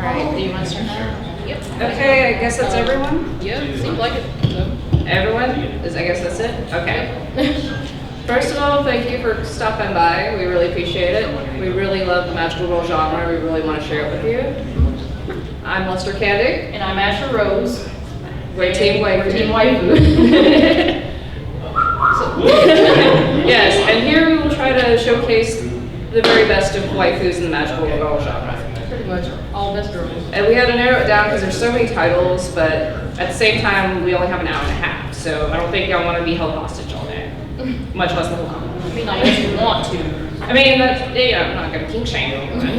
Alright, do you want to start now? Yep. Okay, I guess that's everyone? Yeah, seems like it. So. Everyone? I guess that's it? Okay. First of all, thank you for stopping by. We really appreciate it. We really love the magical girl genre. We really want to share it with you. I'm Lester Candy. And I'm Asher Rose. We're Team Waifu. We're Team Waifu. Yes, and here we will try to showcase the very best of waifus in the magical girl genre. Pretty much all best girls. And we had to narrow it down because there's so many titles, but at the same time, we only have an hour and a half. So I don't think y'all want to be held hostage all day, much less the whole con. I mean, unless you want to. I mean, that's, I'm not going to kink shame anyone.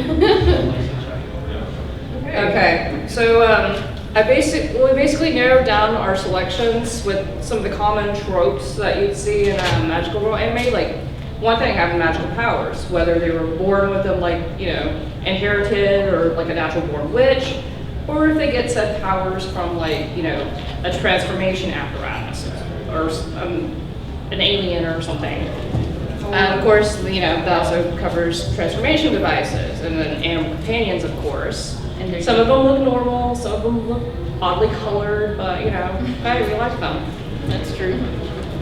Okay, so we basically narrowed down our selections with some of the common tropes that you'd see in a magical girl anime. Like, one thing, having magical powers, whether they were born with them, like, inherited or like a natural born witch, or if they get said powers from like, a transformation apparatus or an alien or something. Of course, that also covers transformation devices and then animal companions, of course. And some of them look normal, some of them look oddly colored, but hey, we like them. That's true.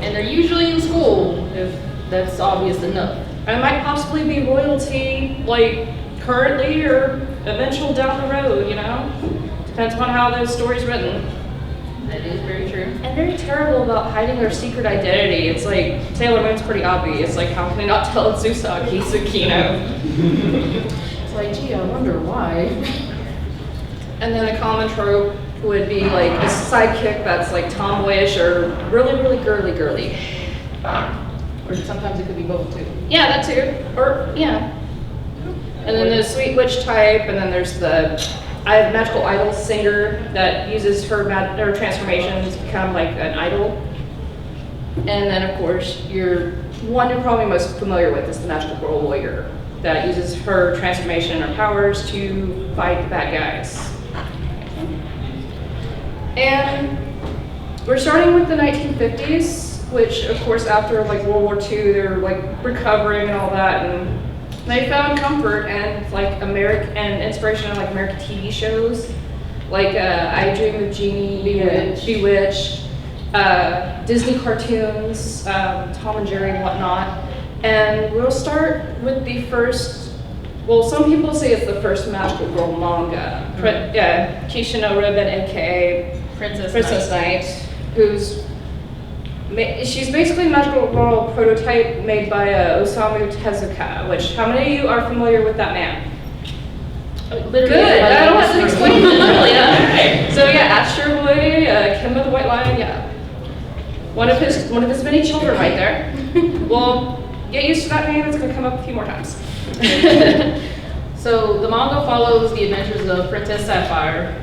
And they're usually in school, if that's obvious enough. And it might possibly be royalty, like currently or eventual down the road, Depends upon how the story's written. That is very true. And very terrible about hiding their secret identity. It's like, Sailor Moon's pretty obvious. Like, how can they not tell it's Usagi, It's like, gee, I wonder why. And then a common trope would be like a sidekick that's like tomboyish or really, really girly. Or sometimes it could be both too. Yeah, that too. Or, yeah. And then the sweet witch type, and then there's the magical idol singer that uses her transformations to become like an idol. And then, of course, one you're probably most familiar with is the magical girl warrior that uses her transformation and her powers to fight the bad guys. And we're starting with the 1950s, which, of course, after like World War II, they're like recovering and all that, and they found comfort and like and inspiration in like American TV shows, like I Dream of Jeannie, Bewitched, Disney cartoons, Tom and Jerry and whatnot. And we'll start with the first, well, some people say it's the first magical girl manga. Kishino Ribbon, aka Princess Knight, she's basically a magical girl prototype made by Osamu Tezuka, which, how many of you are familiar with that man? Literally. Good, I don't have to explain it, really, yeah. So yeah, Astro Boy, Kim of the White Lion, yeah. One of his many children right there. Well, get used to that name, it's gonna come up a few more times. So the manga follows the adventures of Princess Sapphire,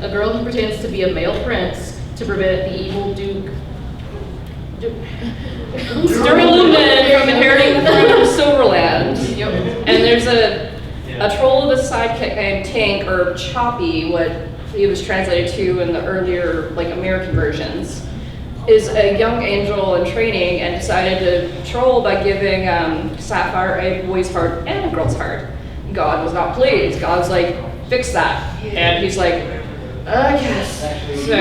a girl who pretends to be a male prince to prevent the evil Duke Sturlumen from inheriting the throne of Silverland. Yep. And there's a troll with a sidekick named Tink, or Choppy, what he was translated to in the earlier like American versions, is a young angel in training and decided to troll by giving Sapphire a boy's heart and a girl's heart. God was not pleased. God was like, fix that. And he's like, yes. So,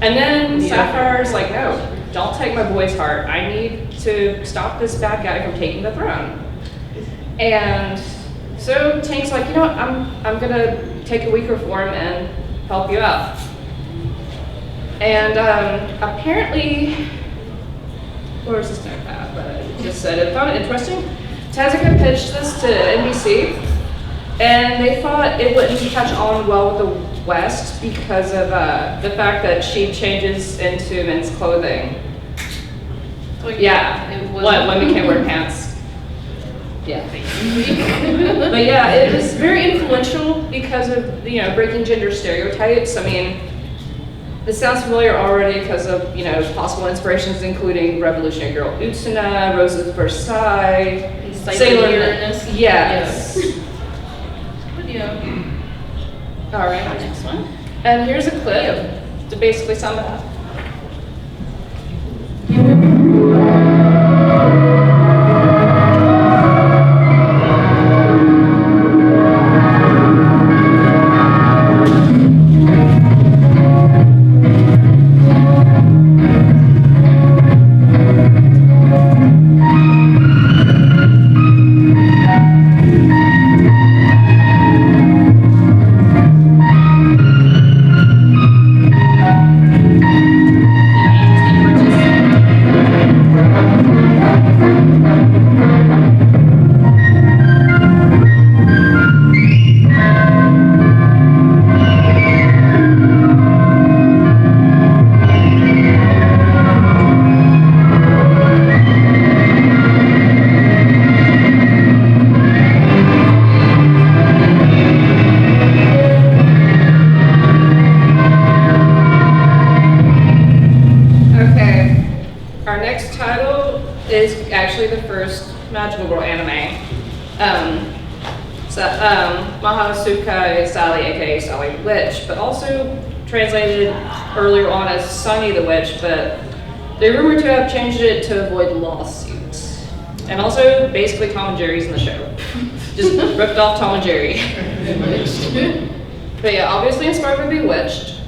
and then Sapphire's like, no, don't take my boy's heart. I need to stop this bad guy from taking the throne. And so Tank's like, what, I'm gonna take a weaker form and help you out. And apparently, where is this note at? But I just said it. Found it interesting. Tezuka pitched this to NBC, and they thought it wouldn't catch on well with the West because of the fact that she changes into men's clothing. Yeah, women can't wear pants. Yeah. But yeah, it was very influential because of breaking gender stereotypes. I mean, this sounds familiar already because of possible inspirations including Revolutionary Girl Utena, Roses of Versailles, Sailor Moon. Yes. All right, next one. And here's a clip to basically sum it up. magical girl anime. Mahasukai Sally, aka Sally the Witch, but also translated earlier on as Sunny the Witch, but they're rumored to have changed it to avoid lawsuits. And also, basically Tom and Jerry's in the show. Just ripped off Tom and Jerry. But yeah, obviously inspired by Bewitched.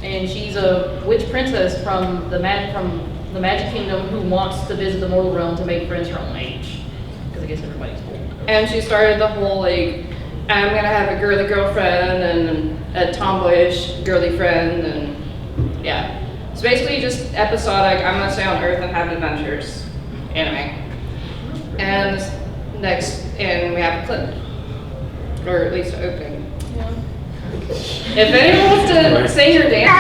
And she's a witch princess from the Magic Kingdom who wants to visit the mortal realm to make friends her own age. Because I guess everybody's old. And she started the whole like, I'm gonna have a girly girlfriend and a tomboyish girly friend, and yeah. It's basically just episodic, I'm gonna stay on Earth and have adventures anime. And next, and we have a clip. Or at least an opening. Yeah. If anyone wants to sing or dance,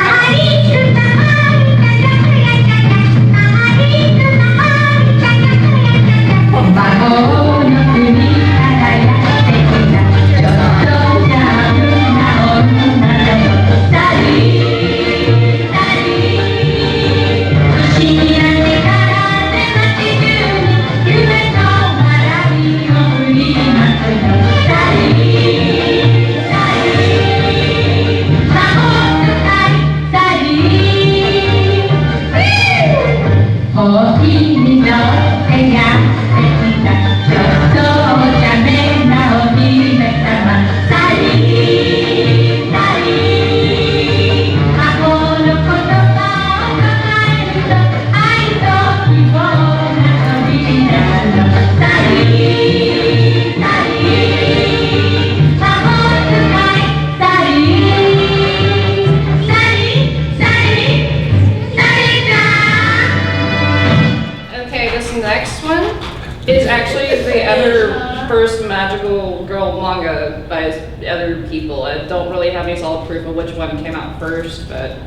first magical girl manga by other people. I don't really have any solid proof of which one came out first, but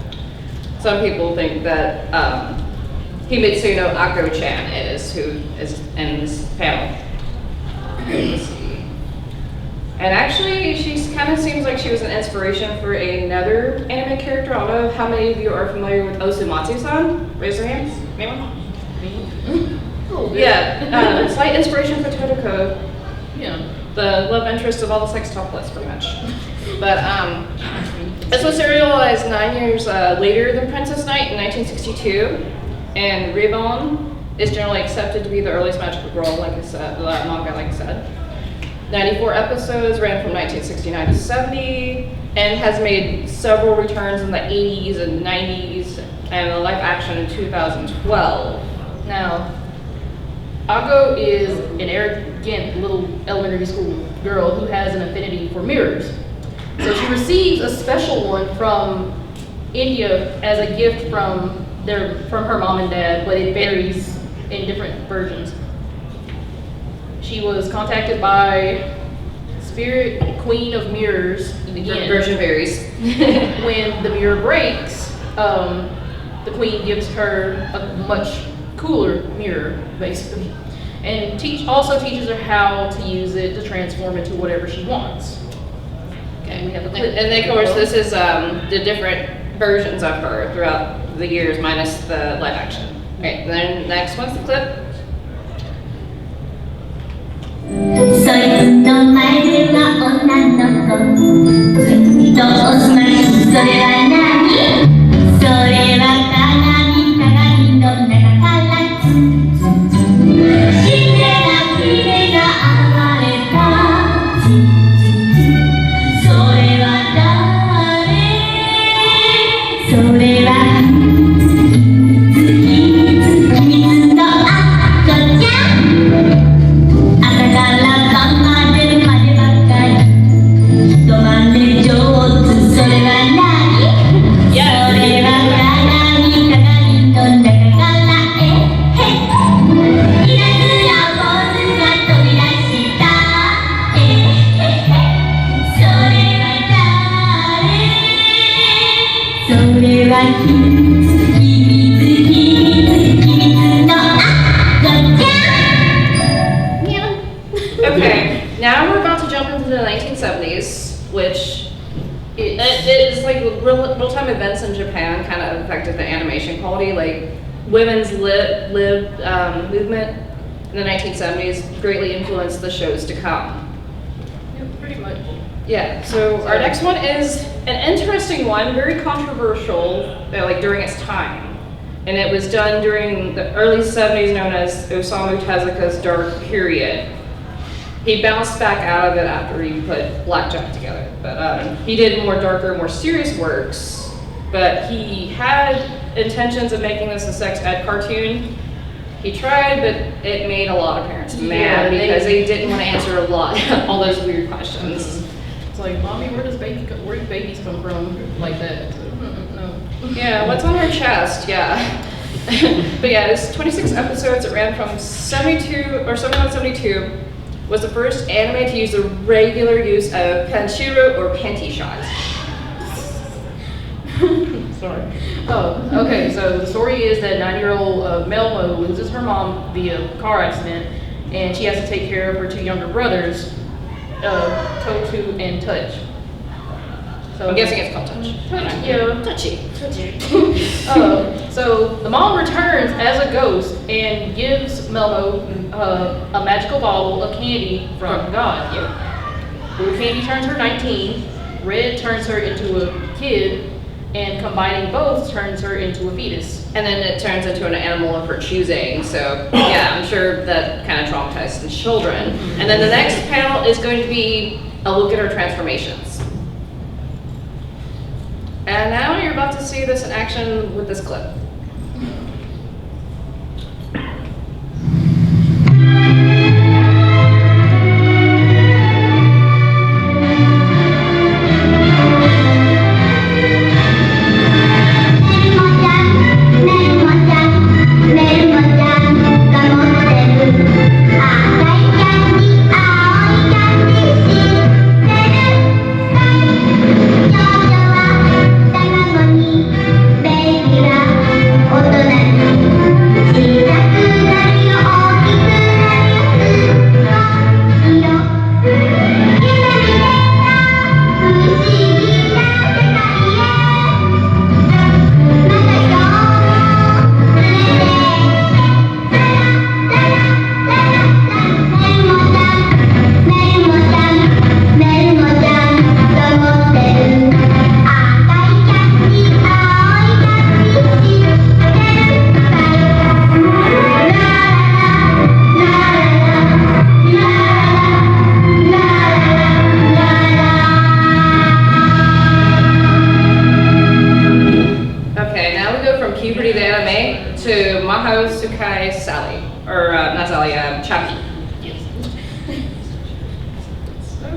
some people think that Himitsu no Ako-chan is who is in this panel. Let's see. And actually, she kind of seems like she was an inspiration for another anime character. I don't know how many of you are familiar with Osumatsu-san. Raise your hands. Anyone? Yeah, slight inspiration for Totoko. Yeah. The love interest of all the sex toplets, pretty much. But this was serialized 9 years later than Princess Knight in 1962, and Ribbon is generally accepted to be the earliest magical girl, like I said, manga, like I said. 94 episodes, ran from 1969 to 70, and has made several returns in the 80s and 90s, and a live action in 2012. Now, Ako is an arrogant little elementary school girl who has an affinity for mirrors. So she receives a special one from India as a gift from her mom and dad, but it varies in different versions. She was contacted by Spirit Queen of Mirrors, again, version varies. when the mirror breaks, the queen gives her a much cooler mirror, basically, and also teaches her how to use it to transform into whatever she wants. Okay, we have a clip. And then, of course, this is the different versions of her throughout the years, minus the live action. Okay, then next one's the clip. そいつの前では女の子ずっとおすましそれは何それは鏡の中からツンツンツンシンデレラ姫が現れたツンツンツンそれは誰それは秘密の赤ちゃん Okay, now we're about to jump into the 1970s, which it is like real-time events in Japan kind of affected the animation quality, like women's lib movement in the 1970s greatly influenced the shows to come. Yeah, pretty much. Yeah, so our next one is an interesting one, very controversial, like during its time. And it was done during the early 70s, known as Osamu Tezuka's dark period. He bounced back out of it after he put Blackjack together. But he did more darker, more serious works. But he had intentions of making this a sex ed cartoon. He tried, but it made a lot of parents mad because they didn't want to answer all those weird questions. It's like, mommy, where do babies come from? Like that. No. Yeah, what's on her chest? Yeah. But yeah, it's 26 episodes. It ran from 72 or 71 72. Was the first anime to use the regular use of panshiro or panty shot. Sorry. Oh, okay. So the story is that 9-year-old Melmo loses her mom via car accident, and she has to take care of her 2 younger brothers, Totu and Touch. So I'm guessing it's called Touch. Yeah, Touchy. So the mom returns as a ghost and gives Melmo a magical bottle of candy from God. Blue candy turns her 19. Red turns her into a kid. And combining both turns her into a fetus. And then it turns into an animal of her choosing. So yeah, I'm sure that kind of traumatized the children. And then the next panel is going to be a look at her transformations. And now you're about to see this in action with this clip.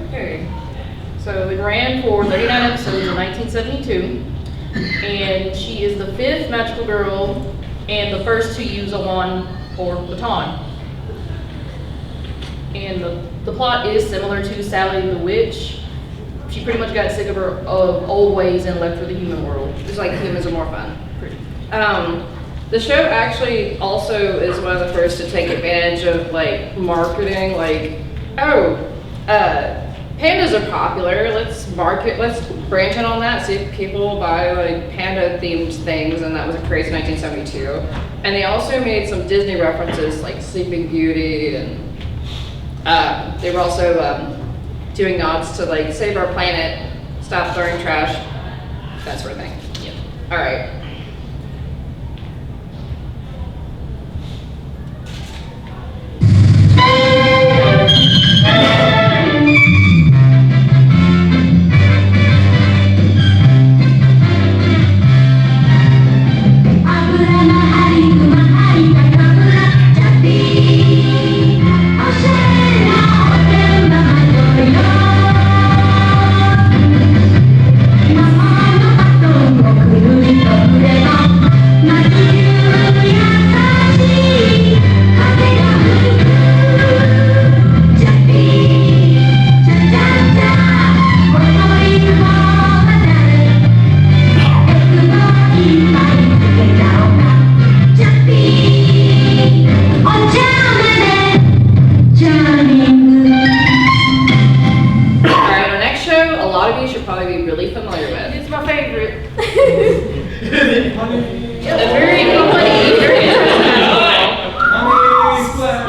Okay. So it ran for 39 episodes in 1972, and she is the 5th magical girl and the first to use a wand or baton. And the plot is similar to Sally the Witch. She pretty much got sick of her old ways and left for the human world. Just like humans are more fun. The show actually also is one of the first to take advantage of like marketing, like, pandas are popular, let's branch in on that, see if people will buy like panda themed things, and that was a craze in 1972. And they also made some Disney references like Sleeping Beauty, and they were also doing nods to like save our planet, stop throwing trash, that sort of thing. Yep. All right.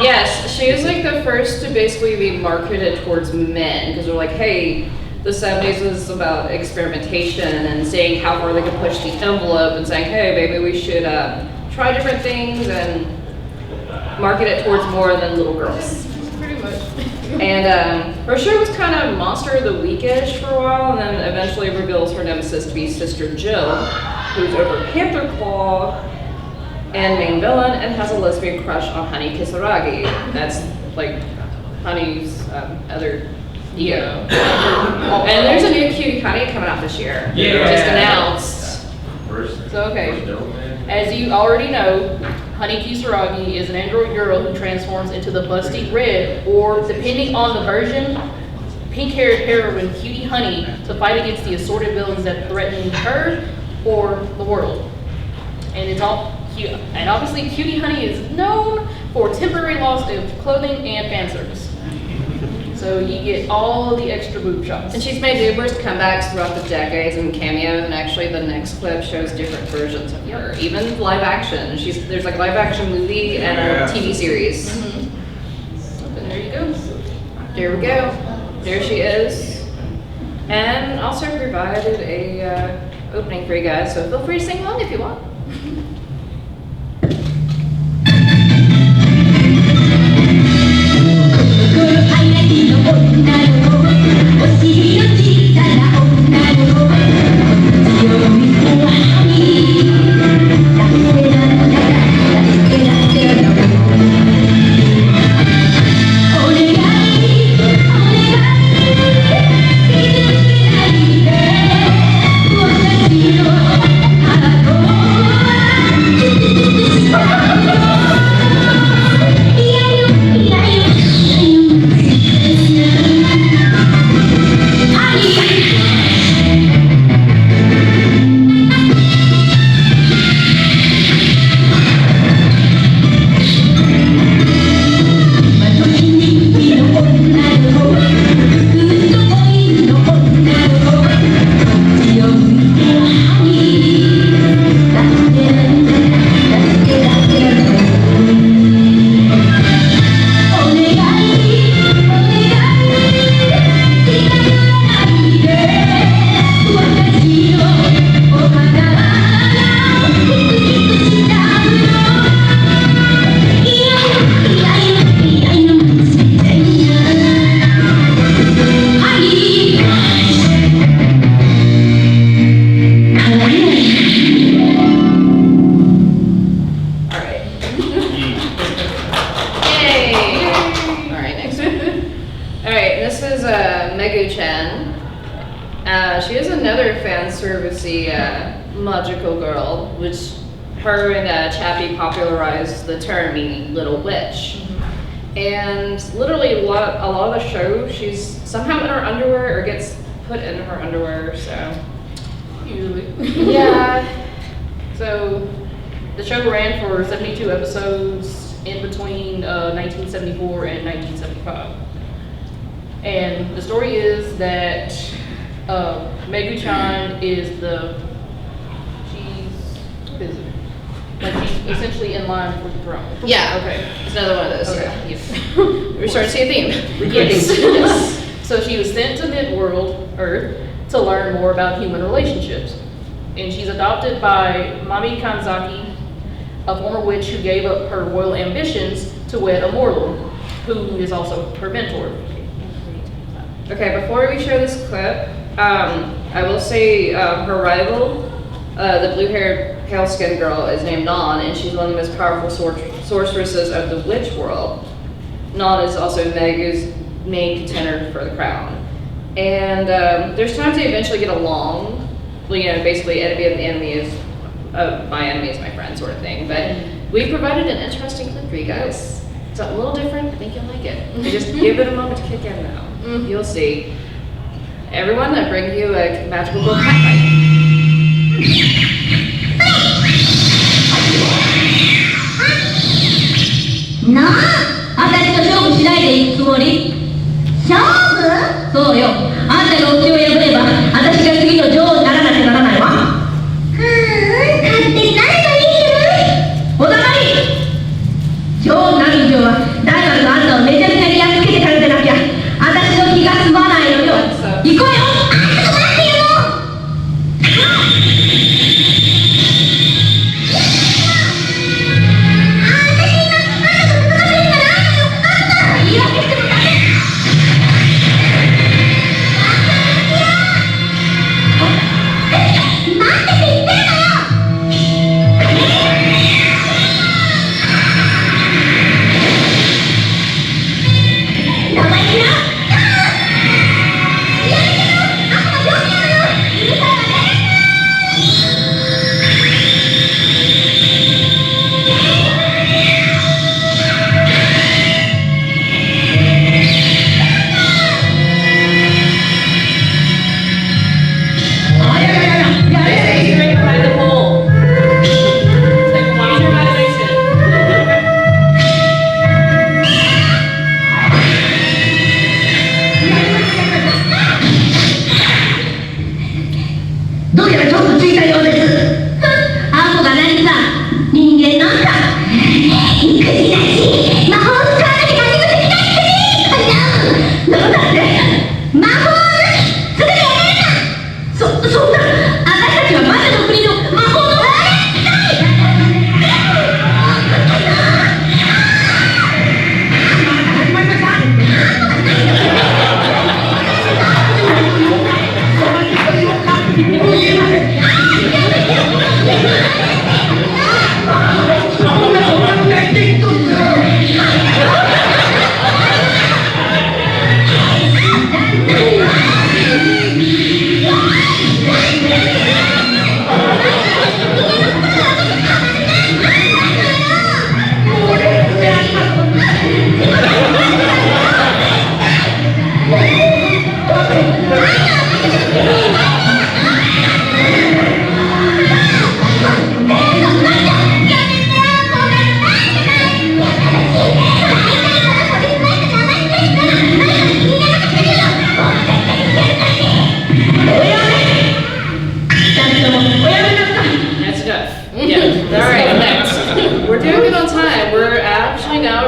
Yes, she was like the first to basically be marketed towards men, because they're like, hey, the 70s was about experimentation and seeing how far they could push the envelope and saying, hey, maybe we should try different things and market it towards more than little girls. Pretty much. And her show was kind of Monster of the Week-ish for a while, and then eventually reveals her nemesis to be Sister Jill, who's over Panther Claw and main villain, and has a lesbian crush on Honey Kisaragi. That's like Honey's other ego. And there's a new Cutey Honey coming out this year. Yeah. Just announced. So, okay, as you already know, Honey Kisaragi is an android girl who transforms into the busty red, or depending on the version, pink-haired heroine Cutey Honey to fight against the assorted villains that threaten her or the world. And it's all cute. And obviously, Cutey Honey is known for temporary loss of clothing and fan service. So you get all the extra boob shots. And she's made numerous comebacks throughout the decades and cameos, and actually the next clip shows different versions of her, even live action. There's like a live action movie and a TV series. Mm-hmm. And there you go. There we go. There she is. And also provided a opening for you guys, so feel free to sing along if you want. 10. She is another fan servicey magical girl, which her and Chappie popularized the term meaning little witch. And literally a lot of the show, she's somehow in her underwear or gets put in her underwear, so. Usually. Yeah. So the show ran for 72 episodes in between 1974 and 1975. And the story is that Megu-chan is she's essentially in line for the throne. Yeah. Okay. It's another one of those. Okay. Yeah. We're starting to see a theme. Yes. Yes. So she was sent to Midworld, Earth, to learn more about human relationships. And she's adopted by Mami Kanzaki, a former witch who gave up her royal ambitions to wed a mortal, who is also her mentor. Okay, before we show this clip, I will say her rival, the blue-haired, pale-skinned girl, is named Non, and she's one of the most powerful sorceresses of the witch world. Non is also Megu's main contender for the crown. And there's times they eventually get along. Well, you know, basically enemy of the enemy is, my enemy is my friend sort of thing. But we provided an interesting clip for you guys. It's a little different, I think you'll like it. Just give it a moment to kick in now. You'll see. Everyone, I bring you a magical book hat fight. なあ、私と勝負しないでいくつもり？勝負？そうよ。あんたが掟を破れば、私が次の女王にならなきゃならないわ。勝手になればいいじゃない。お黙り。女王になる以上は、誰かがあんたをどうやらちょっとついたようです。あんこが何さ、人間なんか育児なし、魔法を使わなきゃ何もできないってね。どうだって魔法すぐにやれるか。そんな、私たちは魔女の国の魔法の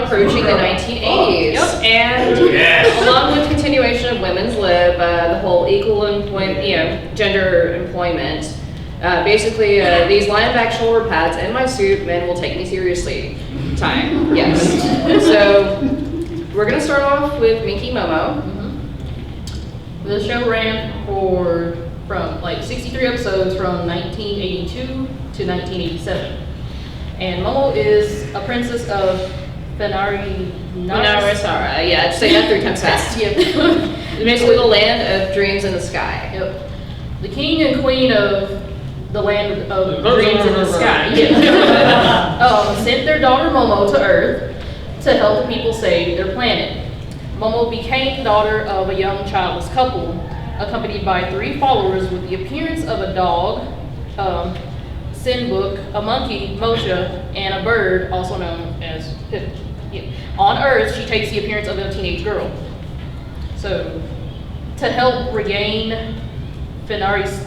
approaching the 1980s, and along with continuation of women's lib, the whole equal employment, gender employment, basically these line-back shoulder pads and my suit, men will take me seriously. Time, yes. So we're gonna start off with Minky Momo. The show ran from like 63 episodes from 1982 to 1987. And Momo is a princess of Narisara, yeah, say that 3 times fast. Yep. Basically the land of dreams in the sky. Yep. The king and queen of the land of dreams in the sky. Yeah. Sent their daughter Momo to Earth to help the people save their planet. Momo became the daughter of a young childless couple, accompanied by 3 followers with the appearance of a dog, Sinbook, a monkey, Mosha, and a bird, also known as Pip. Yeah. On Earth, she takes the appearance of a teenage girl. So, to help regain Fenari's,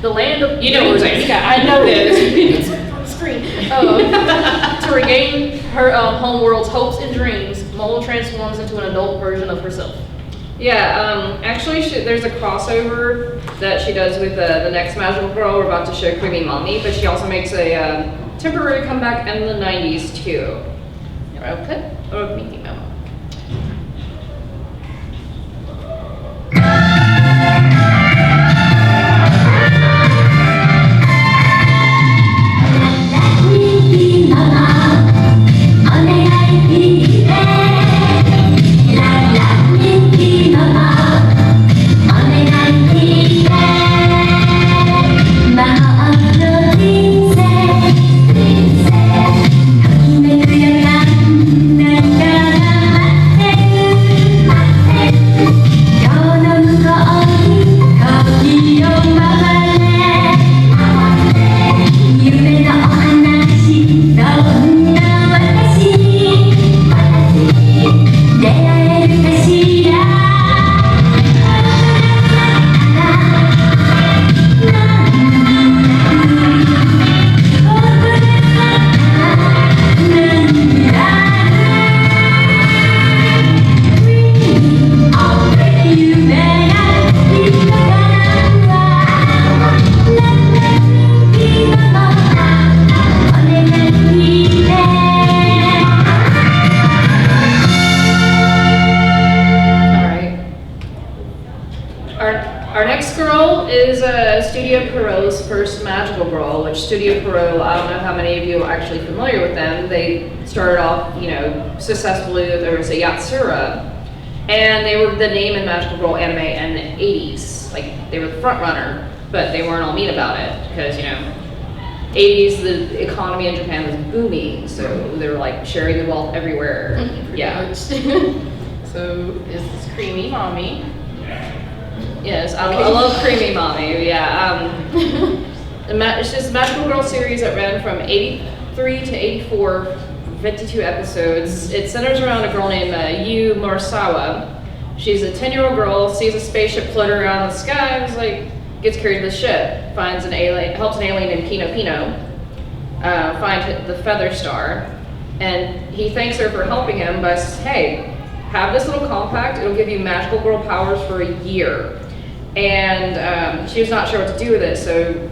the land of you know what we're saying. I know it's on the screen. To regain her homeworld's hopes and dreams, Momo transforms into an adult version of herself. Yeah, actually there's a crossover that she does with the next magical girl we're about to show, Creamy Mommy, but she also makes a temporary comeback in the 90s too. Okay. Or Minky Momo. Studio Perot, I don't know how many of you are actually familiar with them. They started off, successfully, there was a Yatsura, and they were the name in magical girl anime in the 80s. Like, they were the front runner, but they weren't all mean about it, because, 80s, the economy in Japan was booming, so they were like sharing the wealth everywhere. Yeah. So, is this Creamy Mommy? Yes, I love Creamy Mommy, yeah. It's just a magical girl series that ran from 83 to 84, 52 episodes. It centers around a girl named Yu Murasawa. She's a 10-year-old girl, sees a spaceship float around the sky, and is like, gets carried to the ship, finds an alien, helps an alien named Pino Pino find the Feather Star, and he thanks her for helping him by saying, hey, have this little compact, it'll give you magical girl powers for a year. And she was not sure what to do with it, so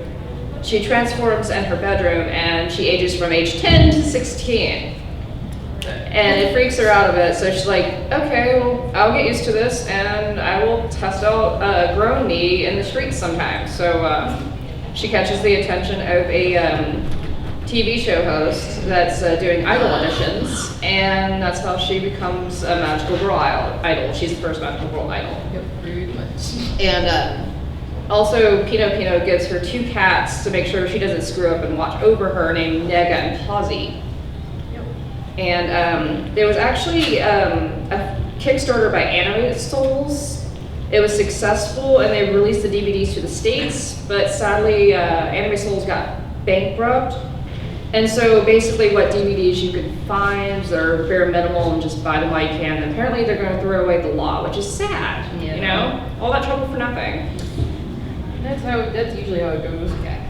she transforms in her bedroom and she ages from age 10 to 16. And it freaks her out a bit, so she's like, okay, well, I'll get used to this and I will test out grown me in the streets sometime. So she catches the attention of a TV show host that's doing idol auditions, and that's how she becomes a magical girl idol. She's the first magical girl idol. Yep, pretty much. And also, Pino Pino gives her 2 cats to make sure she doesn't screw up and watch over her, named Nega and Posy. Yep. And there was actually a Kickstarter by Anime Souls. It was successful, and they released the DVDs to the States, but sadly, Anime Souls got bankrupt. And so basically what DVDs you can find are bare minimal and just buy them while you can. And apparently they're going to throw away the law, which is sad, Yeah. you know? All that trouble for nothing. That's usually how it goes. Okay.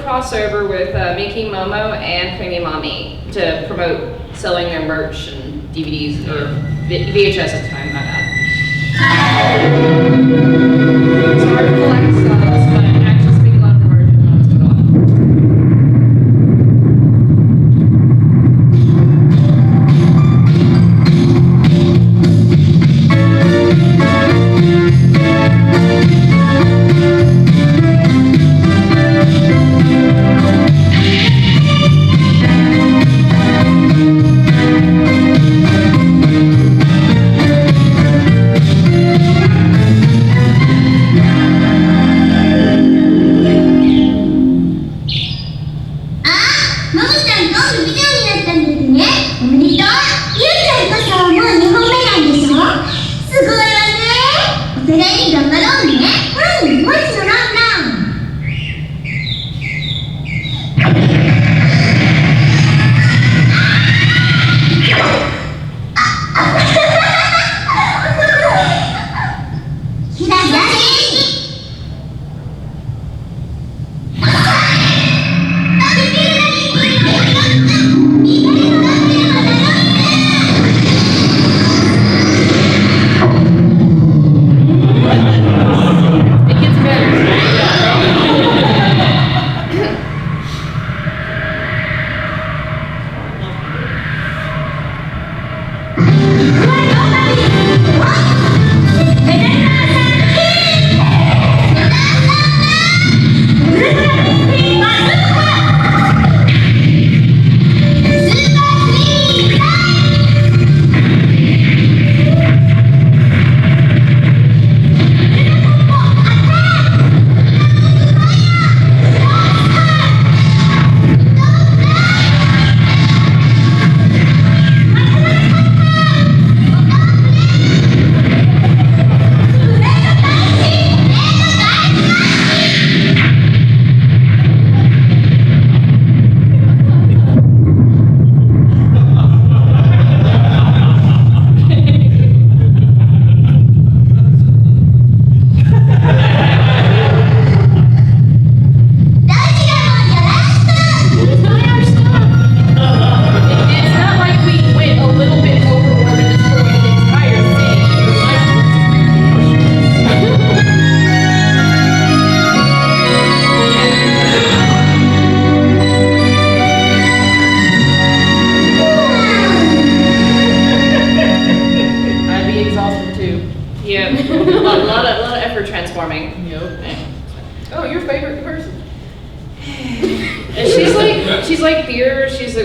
Crossover with Miki Momo and Creamy Mommy to promote selling their merch and DVDs or VHS at the time, my bad. It's hard to collect subs, but actually speak a lot of the merch and what's going on.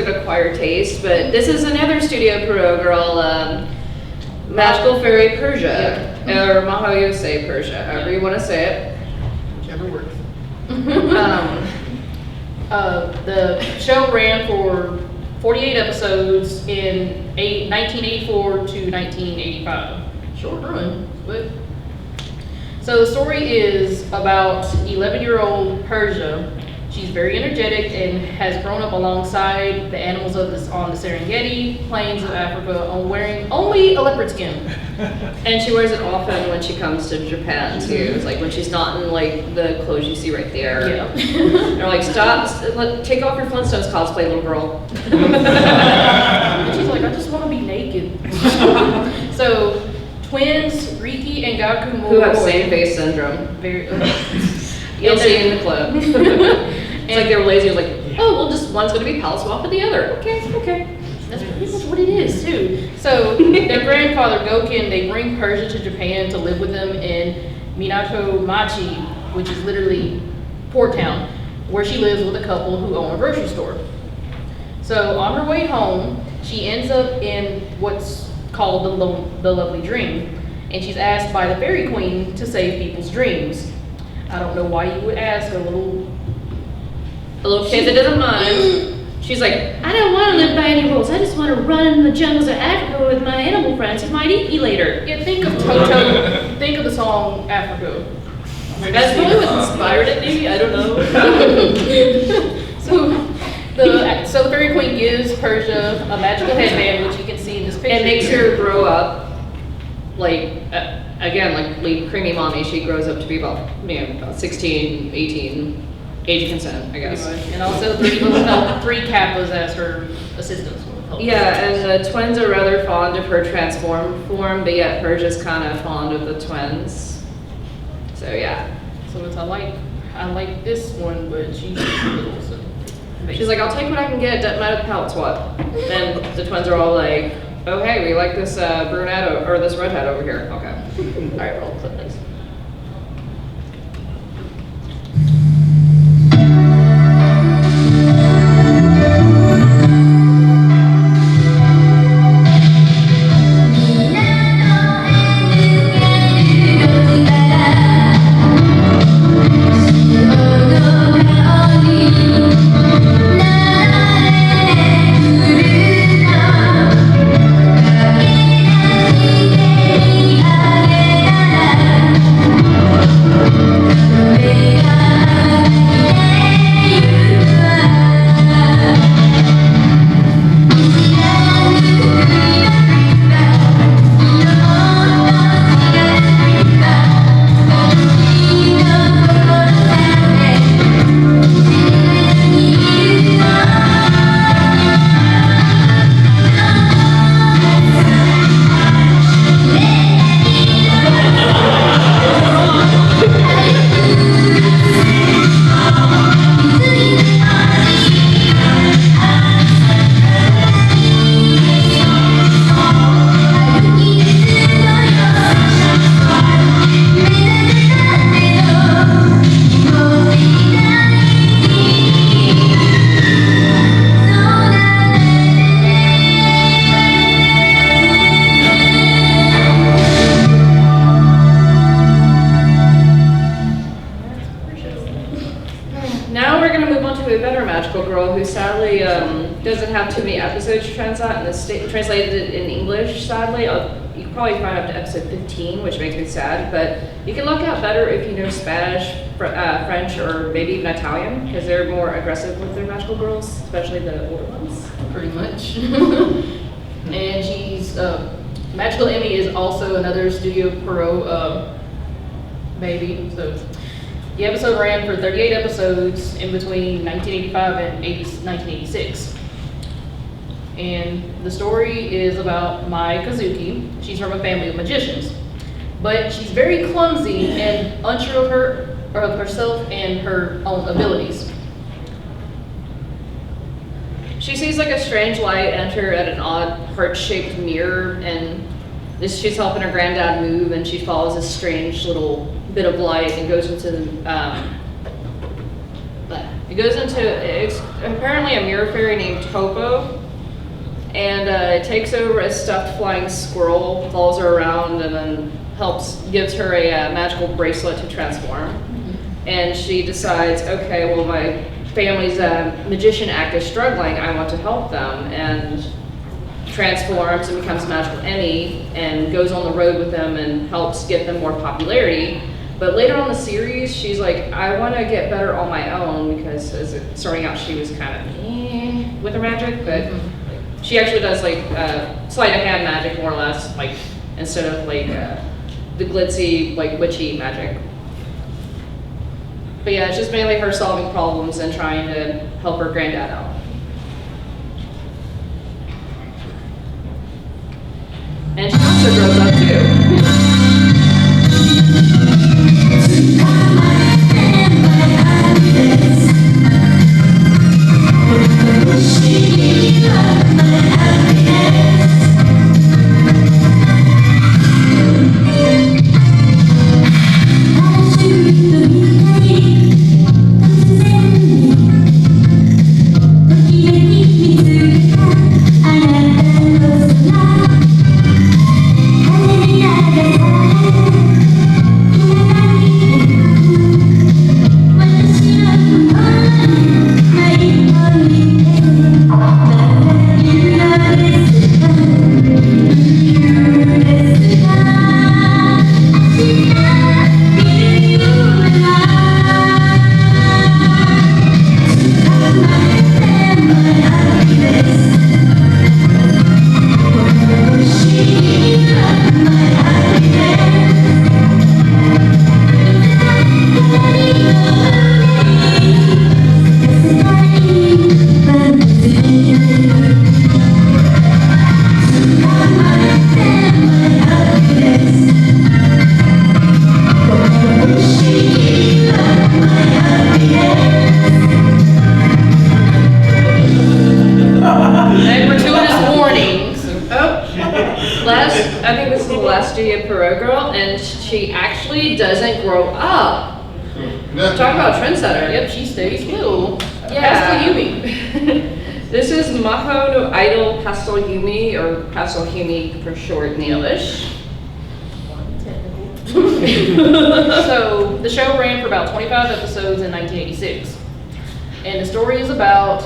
of acquired taste, but this is another Studio Pierrot girl, Magical Fairy Persia, or Mahayose Persia, however you want to say it. Whichever works. The show ran for 48 episodes in 1984 to 1985. Short run, but. So the story is about 11-year-old Persia. She's very energetic and has grown up alongside the animals on the Serengeti plains of Africa on wearing only a leopard skin. And she wears it often when she comes to Japan too. It's like when she's not in like the clothes you see right there. Yeah. They're like, stop, take off your Flintstones cosplay, little girl. And she's like, I just want to be naked. So twins Riki and Gaku Moroi, Who have same face syndrome. Very. You'll see in the clip. It's like they were lazy. It was like, oh, well, just one's going to be pal swap with the other. Okay. That's pretty much what it is too. So their grandfather Gokin, they bring Persia to Japan to live with them in Minato Machi, which is literally Port Town, where she lives with a couple who own a grocery store. So on her way home, she ends up in what's called the Lovely Dream, and she's asked by the Fairy Queen to save people's dreams. I don't know why you would ask a little kid that doesn't mind. She's like, I don't want to live by any rules. I just want to run in the jungles of Africa with my animal friends who might eat me later. Yeah, think of Toto. Think of the song Africa. That's probably what inspired it, maybe. I don't know. So the Fairy Queen gives Persia a magical headband, which you can see in this picture. It makes her grow up, like, again, like creamy mommy. She grows up to be about 16, 18, age of consent, I guess. And also three Kappas as her assistants. Yeah, and the twins are rather fond of her transformed form, but yet Persia's kind of fond of the twins. So yeah. So it's I like this one, but she's little. So she's like, I'll take what I can get. Doesn't matter the palette swap. And the twins are all like, oh hey, we like this brunette or this redhead over here. Okay. All right, roll clip this. Doesn't have too many episodes to translated it in English, sadly. You can probably find up to episode 15, which makes me sad, but you can look out better if you know Spanish, French, or maybe even Italian, because they're more aggressive with their magical girls, especially the older ones. Pretty much. And she's, Magical Emmy is also another Studio Pierrot baby, so the episode ran for 38 episodes in between 1985 and 1986. And the story is about Mai Kazuki. She's from a family of magicians. But she's very clumsy and unsure of herself and her own abilities. She sees like a strange light enter at an odd heart-shaped mirror, and she's helping her granddad move, and she follows this strange little bit of light and goes into the It goes into, it's apparently a mirror fairy named Topo, and it takes over a stuffed flying squirrel, follows her around, and then gives her a magical bracelet to transform. And she decides, okay, well, my family's magician act is struggling, I want to help them, and transforms and becomes a magical Emmy and goes on the road with them and helps get them more popularity. But later on in the series, she's like, I want to get better on my own, because starting out she was kind of with her magic, but she actually does like sleight of hand magic, more or less, like instead of like the glitzy, like witchy magic. But yeah, it's just mainly her solving problems and trying to help her granddad out. And she also grows up too. Doesn't grow up. Talk about trendsetter. Yep, she stays little. Yeah. Pastel Yumi. This is Maho no Idol Pastel Yumi, or Pastel Yumi for short in English. So the show ran for about 25 episodes in 1986, and the story is about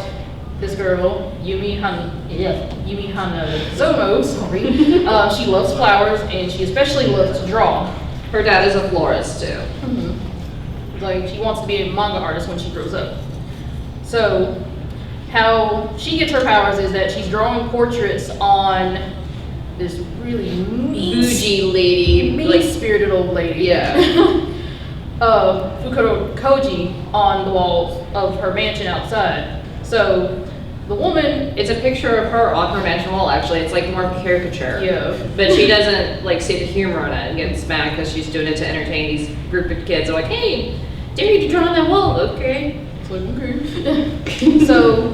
this girl, Yumi Hanazono. Sorry. She loves flowers, and she especially loves to draw. Her dad is a florist too. Like, she wants to be a manga artist when she grows up. So how she gets her powers is that she's drawing portraits on this really bougie lady, mean-spirited old lady. Yeah. Fukuro Koji on the walls of her mansion outside. So the woman, it's a picture of her on her mansion wall, actually. It's like more caricature. Yeah. But she doesn't like see the humor in it and gets mad because she's doing it to entertain these group of kids. They're like, hey, dare you to draw on that wall? Okay. It's like, okay. So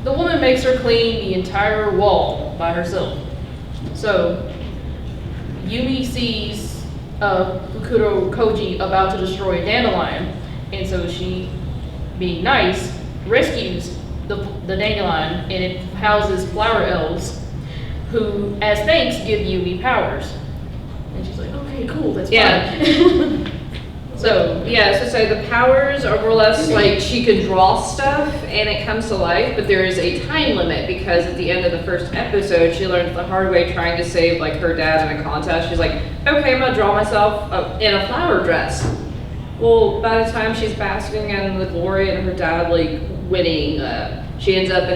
the woman makes her clean the entire wall by herself. So Yumi sees Fukuro Koji about to destroy a dandelion, and so she, being nice, rescues the dandelion, and it houses flower elves who, as thanks, give Yumi powers. And she's like, okay, cool, that's fine. So the powers are more or less like she could draw stuff and it comes to life, but there is a time limit because at the end of the first episode, she learns the hard way trying to save like her dad in a contest. She's like, okay, I'm gonna draw myself in a flower dress. Well, by the time she's basking in the glory and her dad like winning, she ends up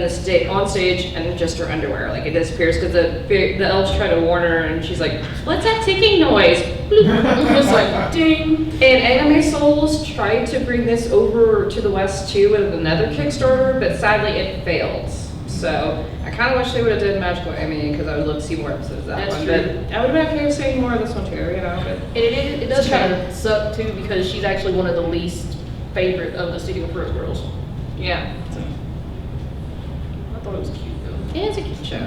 on stage and just her underwear, like it disappears because the elves try to warn her and she's like, what's that ticking noise? Just like ding. And Anime Souls tried to bring this over to the West too with another Kickstarter, but sadly it failed. So I kind of wish they would have done Magical Emmy because I would love to see more episodes of that That's one. true. But I would have been okay with seeing more of this one too, you know. But it does kind of suck too because she's actually one of the least favorite of the Studio Frills girls. yeah, So, I thought it was cute though. yeah, it's a cute show.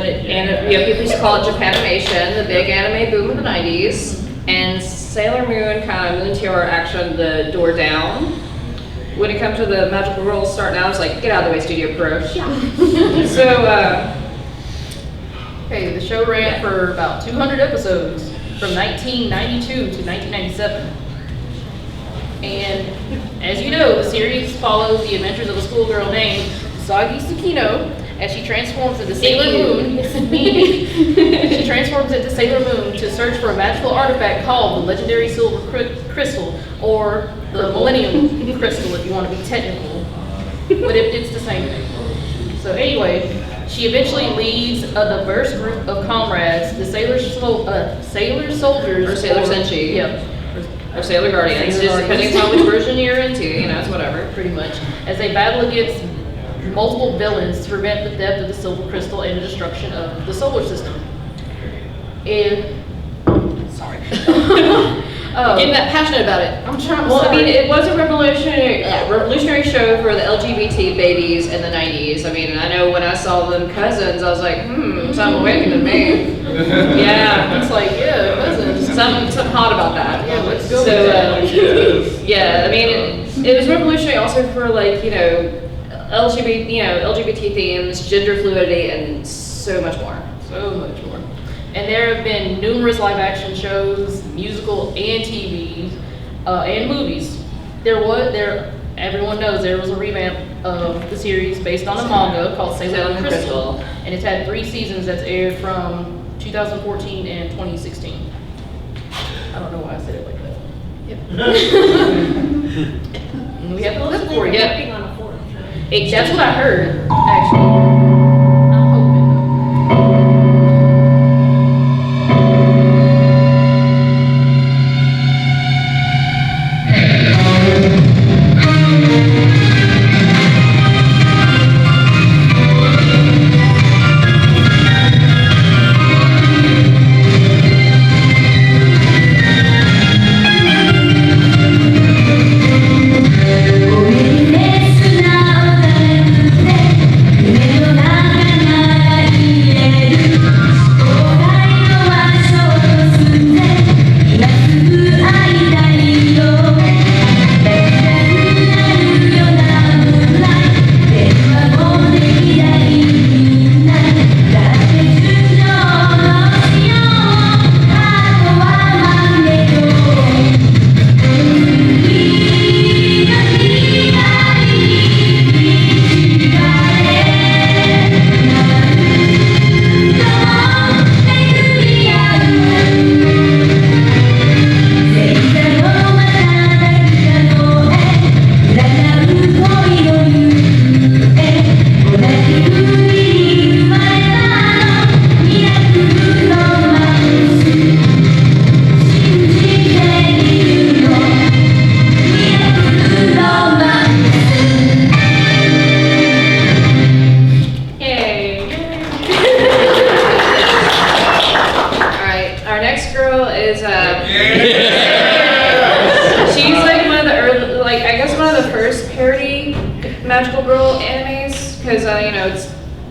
people used to call it Japanimation, the big anime boom of the 90s. And Sailor Moon kind of Moon Tiara action the door down. When it comes to the magical girls starting out, it's like, get out of the way, Studio Pro. Okay, the show ran for about 200 episodes from 1992 to 1997. And as you know, the series follows the adventures of a schoolgirl named Sagi Tsukino as she transforms into Sailor Moon. She transforms into Sailor Moon to search for a magical artifact called the legendary silver crystal, or the Millennium Crystal if you want to be technical. But it's the same thing. So anyway, she eventually leads a diverse group of comrades, the Sailor Soldiers, Or Sailor Senshi. Yeah. Or Sailor Guardians, Sailor just depending on which version you're into, it's whatever. Pretty much. As they battle against multiple villains to prevent the theft of the silver crystal and the destruction of the solar system. And sorry. Getting that passionate about it. I'm trying. Well, I mean, it was a revolutionary show for the LGBT babies in the 90s. I mean, I know when I saw them cousins, I was like, something awakened in me. Yeah, It's like, yeah, cousins. something hot about that. Yeah, let's go. So, with that. yeah, I mean, it was revolutionary also for like, LGBT themes, gender fluidity, and so much more. So much more. And there have been numerous live action shows, musical and TV, and movies. Everyone knows there was a revamp of the series based on a manga called Sailor Moon Crystal. And it's had 3 seasons that's aired from 2014 and 2016. I don't know why I said it like that. Yep. And we have the list for you. Yep. That's what I heard, actually. I'm hoping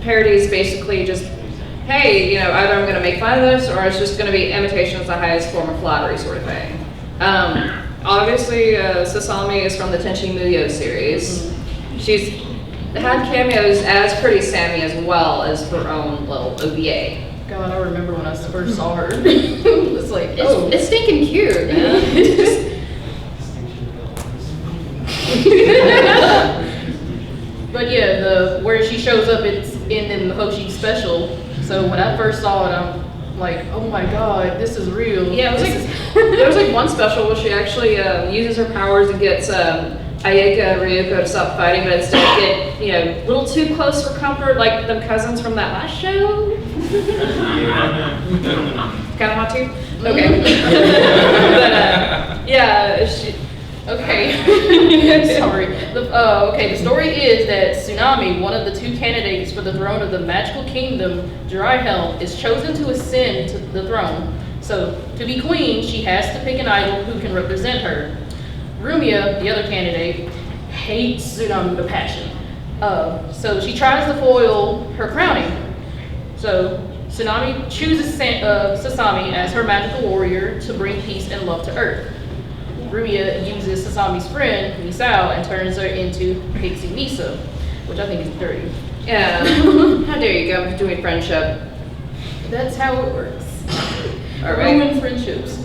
parodies basically just, hey, either I'm going to make fun of this or it's just going to be imitation is the highest form of flattery sort of thing. Obviously, Sasami is from the Tenchi Muyo series. She's had cameos as Pretty Sammy as well as her own little OVA. God, I remember when I first saw her. It's like, it's stinking cute, man. But yeah, where she shows up, it's in the Hoshi special. So when I first saw it, I'm like, oh my God, this is real. Yeah, there was like one special where she actually uses her powers and gets Ayaka Ryuko to stop fighting, but instead get a little too close for comfort, like them cousins from that last show. Kind of hot too. Okay. But yeah, okay. Sorry. Okay, the story is that Tsunami, one of the 2 candidates for the throne of the magical kingdom, Jiraiya, is chosen to ascend to the throne. So, to be queen, she has to pick an idol who can represent her. Rumia, the other candidate, hates Tsunami with a passion. So she tries to foil her crowning. So So Tsunami chooses Sasami as her magical warrior to bring peace and love to Earth. Ruya uses Sasami's friend, Misao, and turns her into Pixie Misa, which I think is dirty. Yeah. How dare you go doing friendship? That's how it works. All right. Ruin friendships.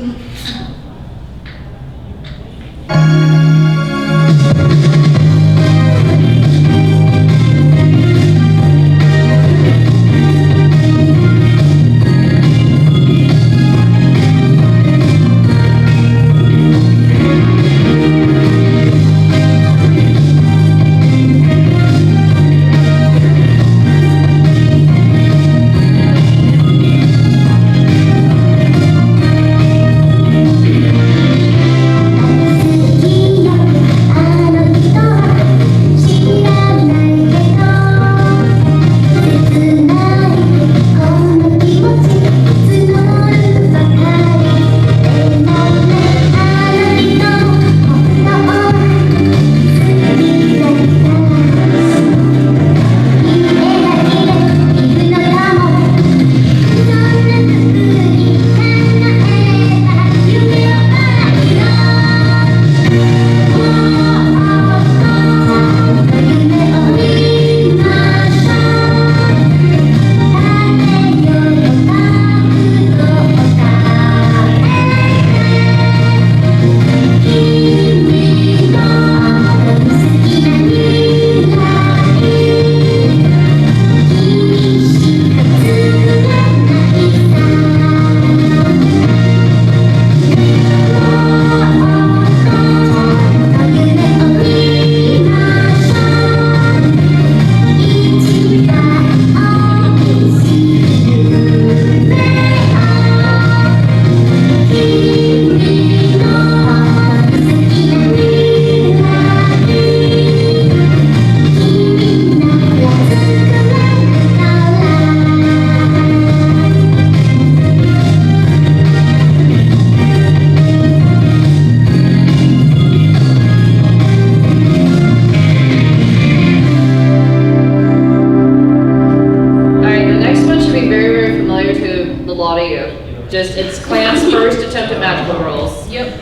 Just it's Clan's first attempt at magical girls. Yep.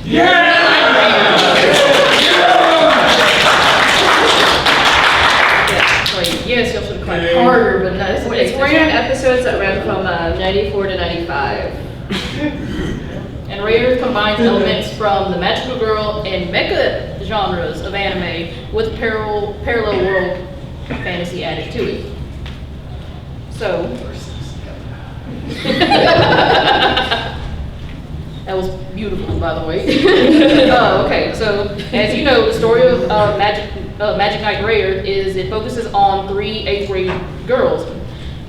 Yeah! Yes, y'all should have clapped harder, but no, It's ran episodes that ran from 94 to 95. And Raiders combines elements from the magical girl and mecha genres of anime with parallel world fantasy added to it. So, that was beautiful, by the way. Okay, so as you know, the story of Magic Knight Rayer is it focuses on 3 8th grade girls,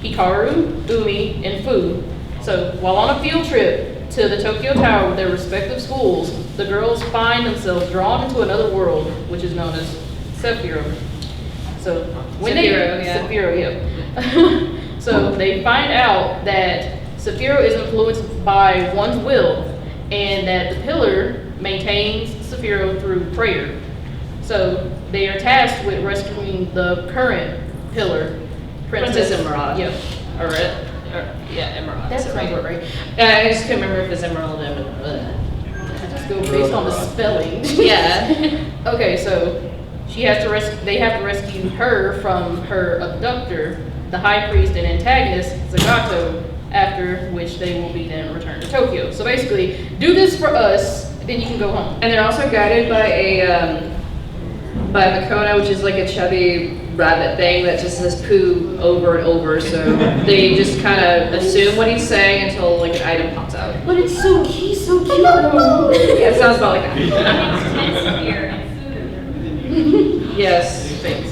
Hikaru, Umi, and Fu. So while on a field trip to the Tokyo Tower with their respective schools, the girls find themselves drawn into another world, which is known as Sephiroth. So when Sephiroth, yeah. So they find out that Sephiroth is influenced by one's will, and that the pillar maintains Sephiroth through prayer. So they are tasked with rescuing the current pillar, Princess Emerald. Yep. Yeah, Emerald. That sounds right. I just couldn't remember if it's Emerald and Just go based on the spelling. Yeah. Okay, so they have to rescue her from her abductor, the high priest and antagonist, Zagato, after which they will be then returned to Tokyo. So basically, do this for us, then you can go home. And they're also guided by Makona, which is like a chubby rabbit thing that just says poo over and over. So they just kind of assume what he's saying until like an item pops out. But it's so cute, Yeah, it sounds about like that. Yes. Thanks.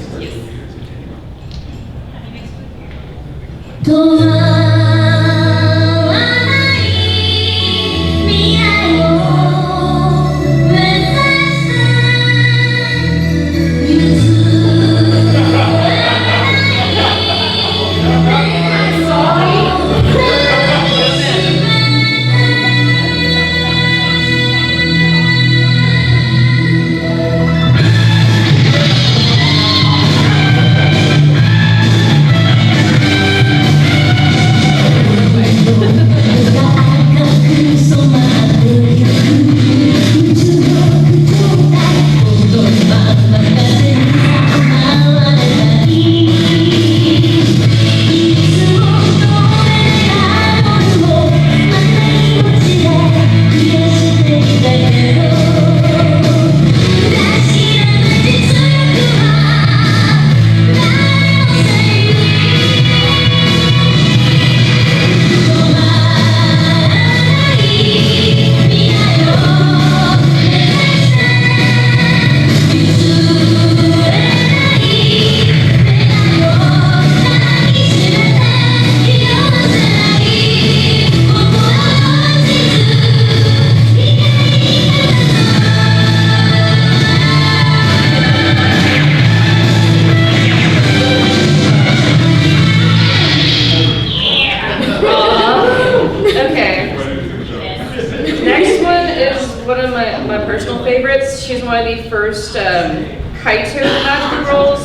personal favorites. She's one of the first Kaito magical girls.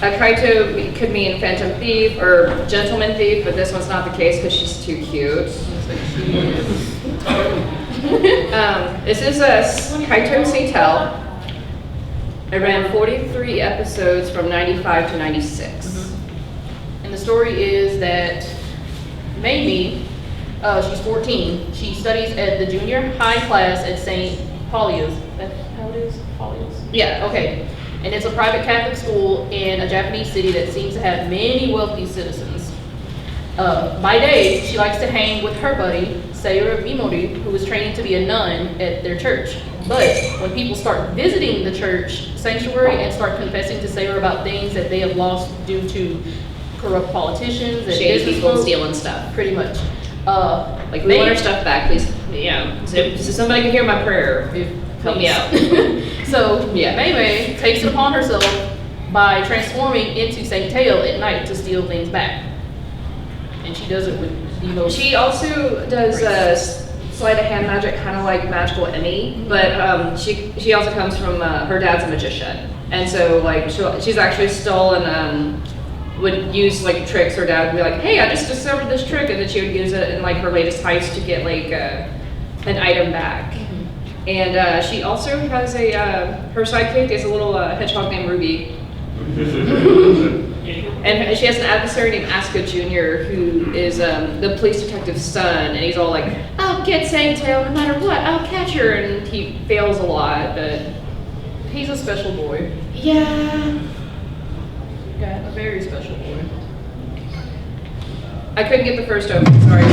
Kaito could mean Phantom Thief or Gentleman Thief, but this one's not the case because she's too cute. This is a Kaito Seitel. It ran 43 episodes from 95 to 96. And the story is that Mamie, she's 14. She studies at the junior high class at St. Paulia's. Is that how it is? Paulia's? Yeah. Okay. And it's a private Catholic school in a Japanese city that seems to have many wealthy citizens. By day, she likes to hang with her buddy, Sayura Mimori, who is training to be a nun at their church. But when people start visiting the church sanctuary and start confessing to Sayura about things that they have lost due to corrupt politicians and Shady business people folks, stealing stuff. pretty much. Like, we want our stuff back, please. Yeah. So somebody can hear my prayer. Help me out. So, Yeah. Mei takes it upon herself by transforming into Saint Tail at night to steal things back. And she does it with, She also does sleight of hand magic, kind of like Magical Emmy, but she also comes from her dad's a magician, and so like she's actually stolen would use like tricks. Her dad would be like, "Hey, I just discovered this trick," and then she would use it in like her latest heist to get like an item back. And she also has her sidekick is a little hedgehog named Ruby. And she has an adversary named Asuka Jr., who is the police detective's son, and he's all like, "I'll get Sangtail no matter what, I'll catch her," and he fails a lot, but he's a special boy. yeah. Yeah, a very special boy. I couldn't get the first open, sorry.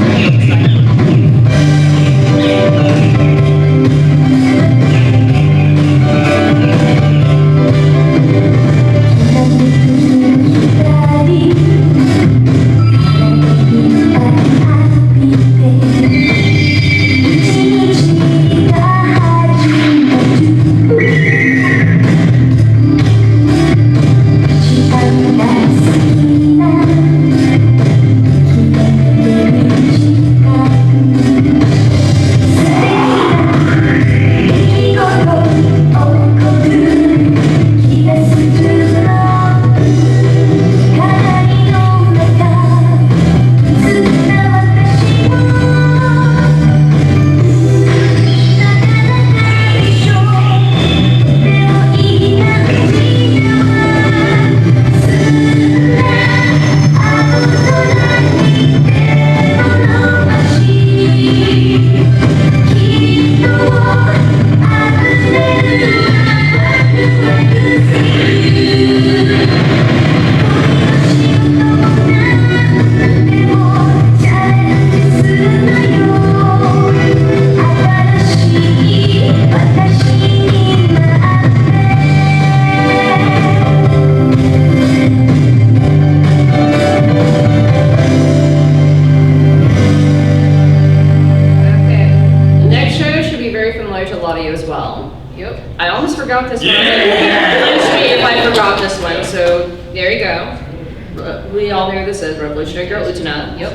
We all know this is Revolutionary Girl Utena. Yep.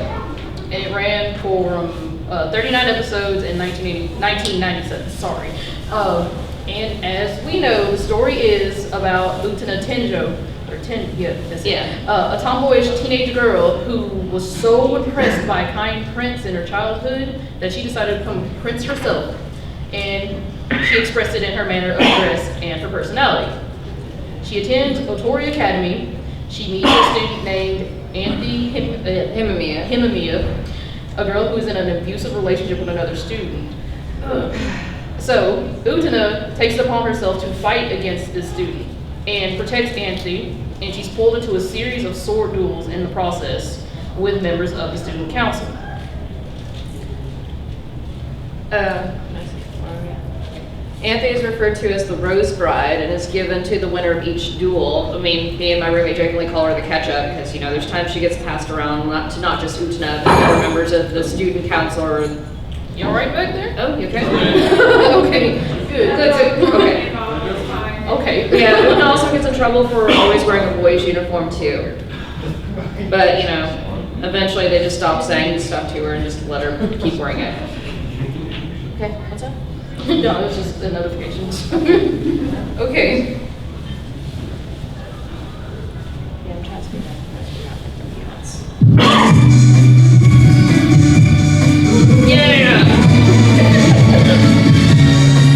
And it ran for 39 episodes in 1997. Sorry. And as we know, the story is about Utena Tenjo, a tomboyish teenage girl who was so impressed by a kind prince in her childhood that she decided to become a prince herself. And she expressed it in her manner of dress and her personality. She attends Otori Academy. She meets a student named Anthi Himamiya, a girl who is in an abusive relationship with another student. So Utena takes it upon herself to fight against this student and protects Anthi, and she's pulled into a series of sword duels in the process with members of the student council. Anthi is referred to as the Rose Bride and is given to the winner of each duel. I mean, me and my roommate jokingly call her the ketchup because, you know, there's times she gets passed around not just Utena, but other members of the student council. Or, you all right back there? oh, you okay? Okay, good. Okay. Okay. Yeah, Utena also gets in trouble for always wearing a boy's uniform too. But, you know, eventually they just stop saying stuff to her and just let her keep wearing it. Okay, what's up? No, it was just the notifications. Okay. Yeah, I'm trying to figure out something else. Yeah.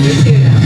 You too now.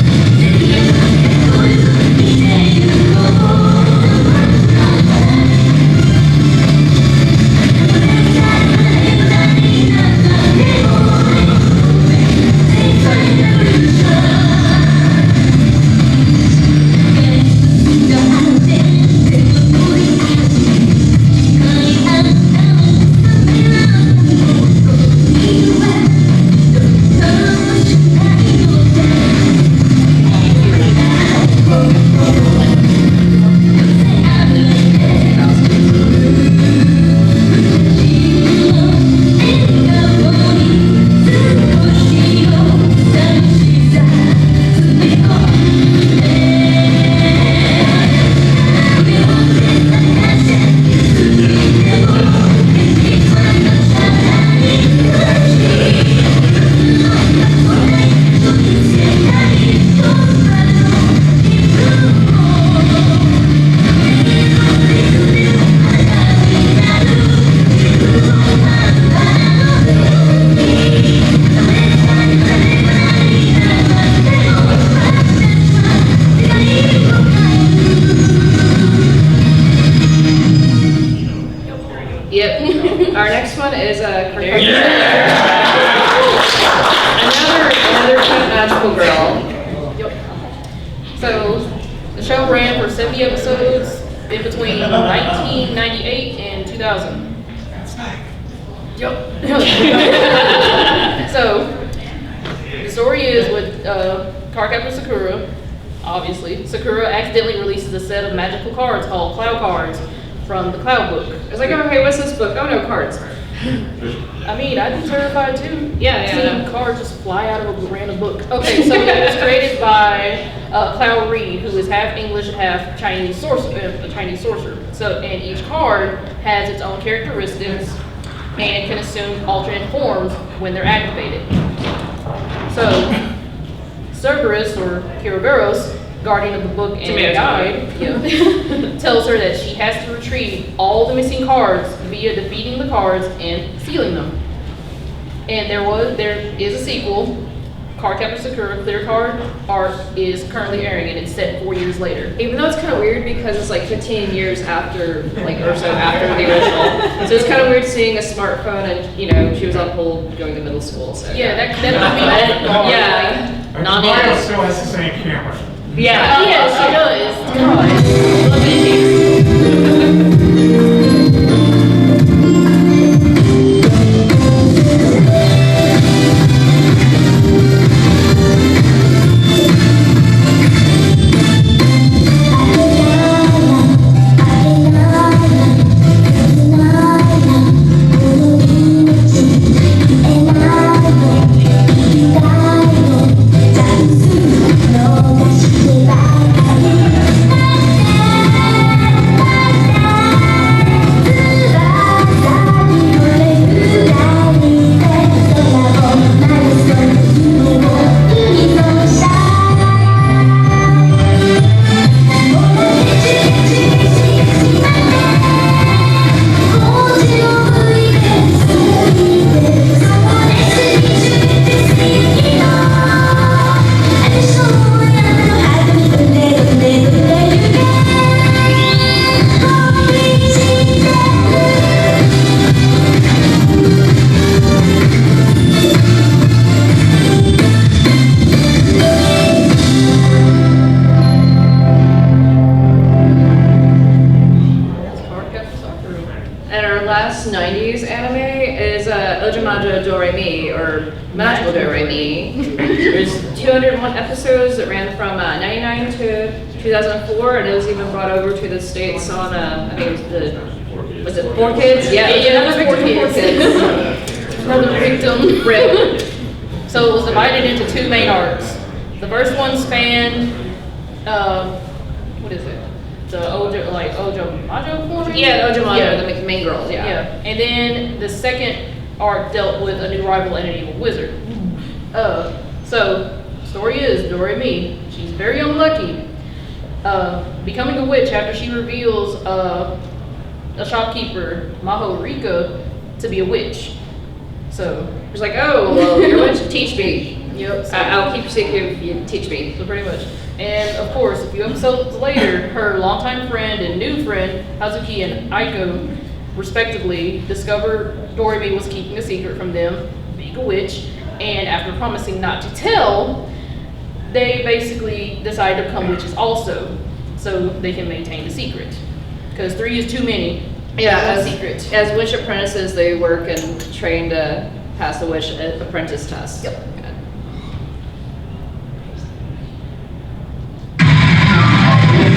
Yep. Our next one is a another kind of magical girl. Yep. So the show ran for 70 episodes in between 1998 and 2000. Yep. So the story is with Cardcaptor Sakura. Obviously, Sakura accidentally releases a set of magical cards called Cloud Cards from the Cloud Book. I was like, oh, hey, what's this book? Oh, no, cards. I mean, I'd be terrified too. Yeah, Seeing cards just fly out of a random book. Okay, so it was created by Cloud Reed, who is half English and half Chinese sorcerer. So, and each card has its own characteristics and can assume alternate forms when they're activated. So, Cerberus, or Kiraberos, guardian of the book and guide, tells her that she has to retrieve all the missing cards via defeating the cards and sealing them. And there is a sequel, Cardcaptor Sakura Clear Card Art, is currently airing, and it's set 4 years later. Even though it's kind of weird because it's like 15 years after, like, or so after the original. So it's kind of weird seeing a smartphone and, you know, she was on hold going to middle school, so. Yeah, that would be awful. Yeah. But Mario still has the same camera. Yeah. Yes, she does. God. Love it last 90s anime is Ojamajo Do-Re-Mi, or Magical Do-Re-Mi. There's 201 episodes that ran from 99 to 2004, and it was even brought over to the States on, I think it was the, was it 4Kids? Yeah, Yeah, another victim 4Kids. Another victim. Rip. So it was divided into two main arcs. The first one spanned, what is it? The Ojo Majo forming? Yeah, Ojamajo, Yeah. the main girls, yeah. Yeah, and then the second arc dealt with a new rival and an evil wizard. So story is Doremi. She's very unlucky, becoming a witch after she reveals a shopkeeper, Maho Rika, to be a witch. So It's like, oh, well, you're a witch, teach me. yep. So, I'll keep your secret if you teach me. so pretty much. And of course, a few episodes later, her longtime friend and new friend, Hazuki and Aiko, respectively, discovered Doremi was keeping a secret from them, being a witch, and after promising not to tell, they basically decide to become witches also, so they can maintain the secret. Because 3 is too many. Yeah, One secret. as witch apprentices, they work and train to pass the witch apprentice test. Yep. Good.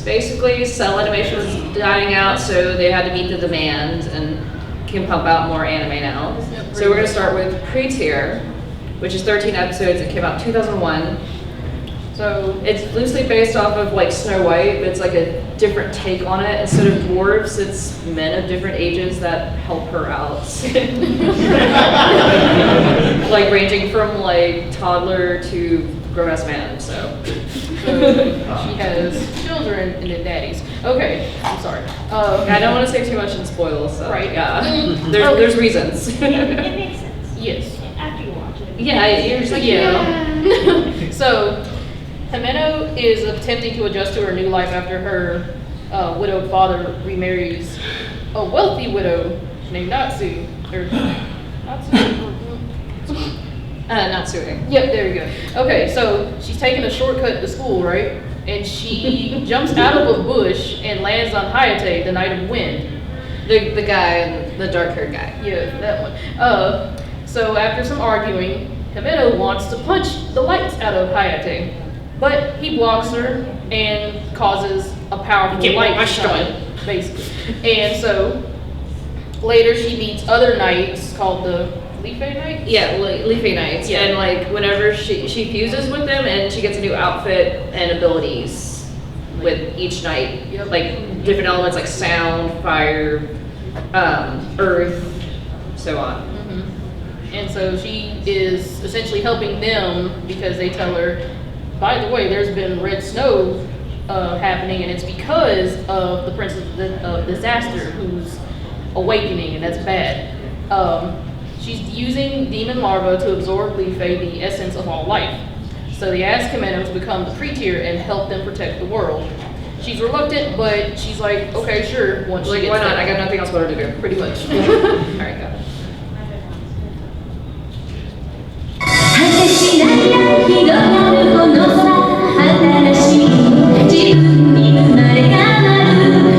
Basically, cell animation was dying out, so they had to meet the demand and can pump out more anime now. So we're going to start with Pre-Tier, which is 13 episodes. It came out in 2001. So it's loosely based off of like Snow White, but it's like a different take on it. Instead of dwarves, it's men of different ages that help her out. Like ranging from like toddler to grown-ass man, so. She has children and then daddies. Okay, I'm sorry. I don't want to say too much and spoil stuff. Right. Yeah. There's reasons. It makes sense. Yes. After you watch it. Yeah, you're just like, Yeah. So, Himeno is attempting to adjust to her new life after her widowed father remarries a wealthy widow named Natsu. Or Natsu? Natsue. Yep, there you go. Okay, so she's taking a shortcut to school, right? And she jumps out of a bush and lands on Hayate, the Knight of Wind. The guy, the dark-haired guy. Yeah, that one. So after some arguing, Himeno wants to punch the lights out of Hayate, but he blocks her and causes a powerful light to shine, basically. And so later she meets other knights called the Leafy Knights? Yeah, Leafy Knights. Yeah. And like whenever she fuses with them and she gets a new outfit and abilities with each knight. Yep. Like different elements like sound, fire, earth, so on. And so she is essentially helping them because they tell her, by the way, there's been red snow happening, and it's because of the Princess of Disaster who's awakening, and that's bad. She's using demon larvae to absorb Leafy, the essence of all life. So they ask Himeno to become the Pre-Tier and help them protect the world. She's reluctant, but she's like, okay, sure. Once she Like, gets why not? there. I got nothing else better to do. Pretty much. Alright, got it. 果てしない広がるこの空新しい自分に生まれ変わる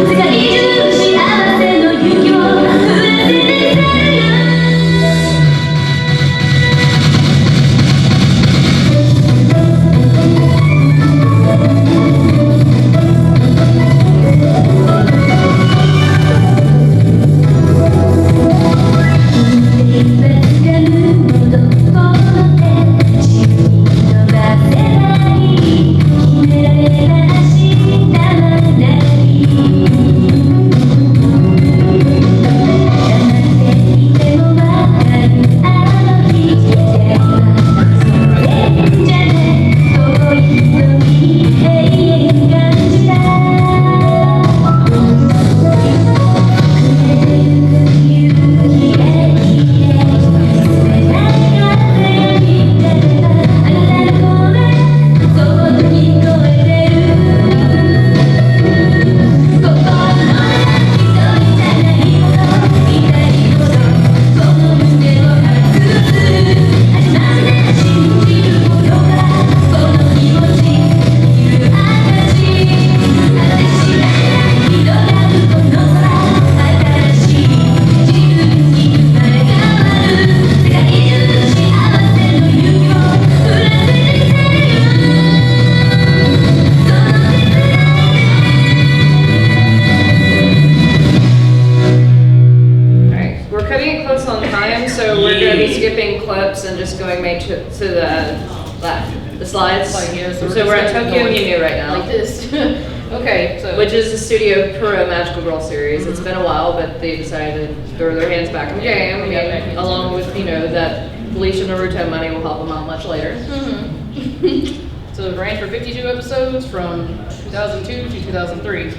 世界中幸せの雪を降らせてみせるよ 「cutting it close on time, so we're going to be skipping clips and just going right to the slides. Like, yeah, so just we're at gonna Tokyo go Mew right now. Like this. Okay, so. Which is the Studio Puro Magical Girl series. It's been a while, but they decided to throw their hands back in the game. We got back into Along with, that Felicia Naruto money will help them out much later. So it ran for 52 episodes from 2002 to 2003.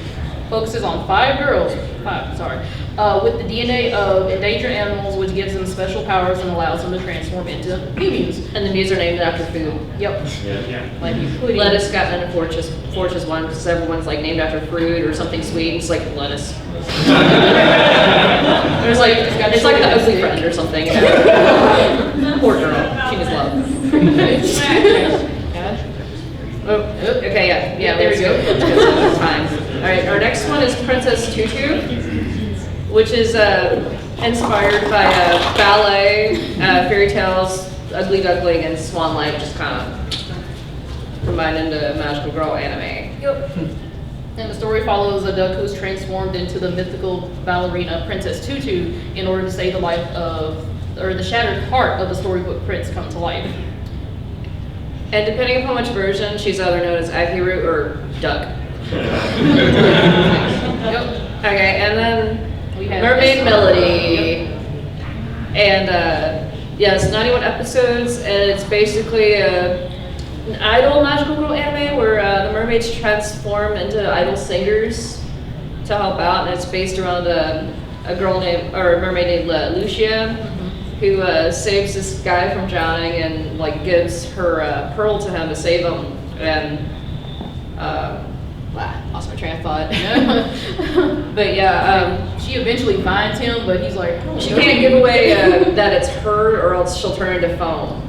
Focuses on five girls, with the DNA of endangered animals, which gives them special powers and allows them to transform into mutants. And the Mews are named after food. Yep. Yeah. Like pudding. Lettuce got into Fortune's one because everyone's like named after fruit or something sweet. It's like lettuce. There's like it's like the ugly friend or something. Poor girl. She needs love. Oh, okay, yeah, there we go. Time. All right, our next one is Princess Tutu, which is inspired by ballet, fairy tales, Ugly Duckling, and Swan Lake, just kind of combined into magical girl anime. Yep. And the story follows a duck who's transformed into the mythical ballerina Princess Tutu in order to save the life of, or the shattered heart of the storybook prince come to life. And depending upon which version, she's either known as Ahiru or Duck. Yep. Okay, and then We have Mermaid this- Melody. And yes, 91 episodes, and it's basically an idol magical girl anime where the mermaids transform into idol singers to help out, and it's based around a mermaid named Lucia, who saves this guy from drowning and like gives her pearl to him to save him, and lost my train of thought. But yeah, She eventually finds him, but he's like, oh, she no. can't give away that it's her, or else she'll turn into foam.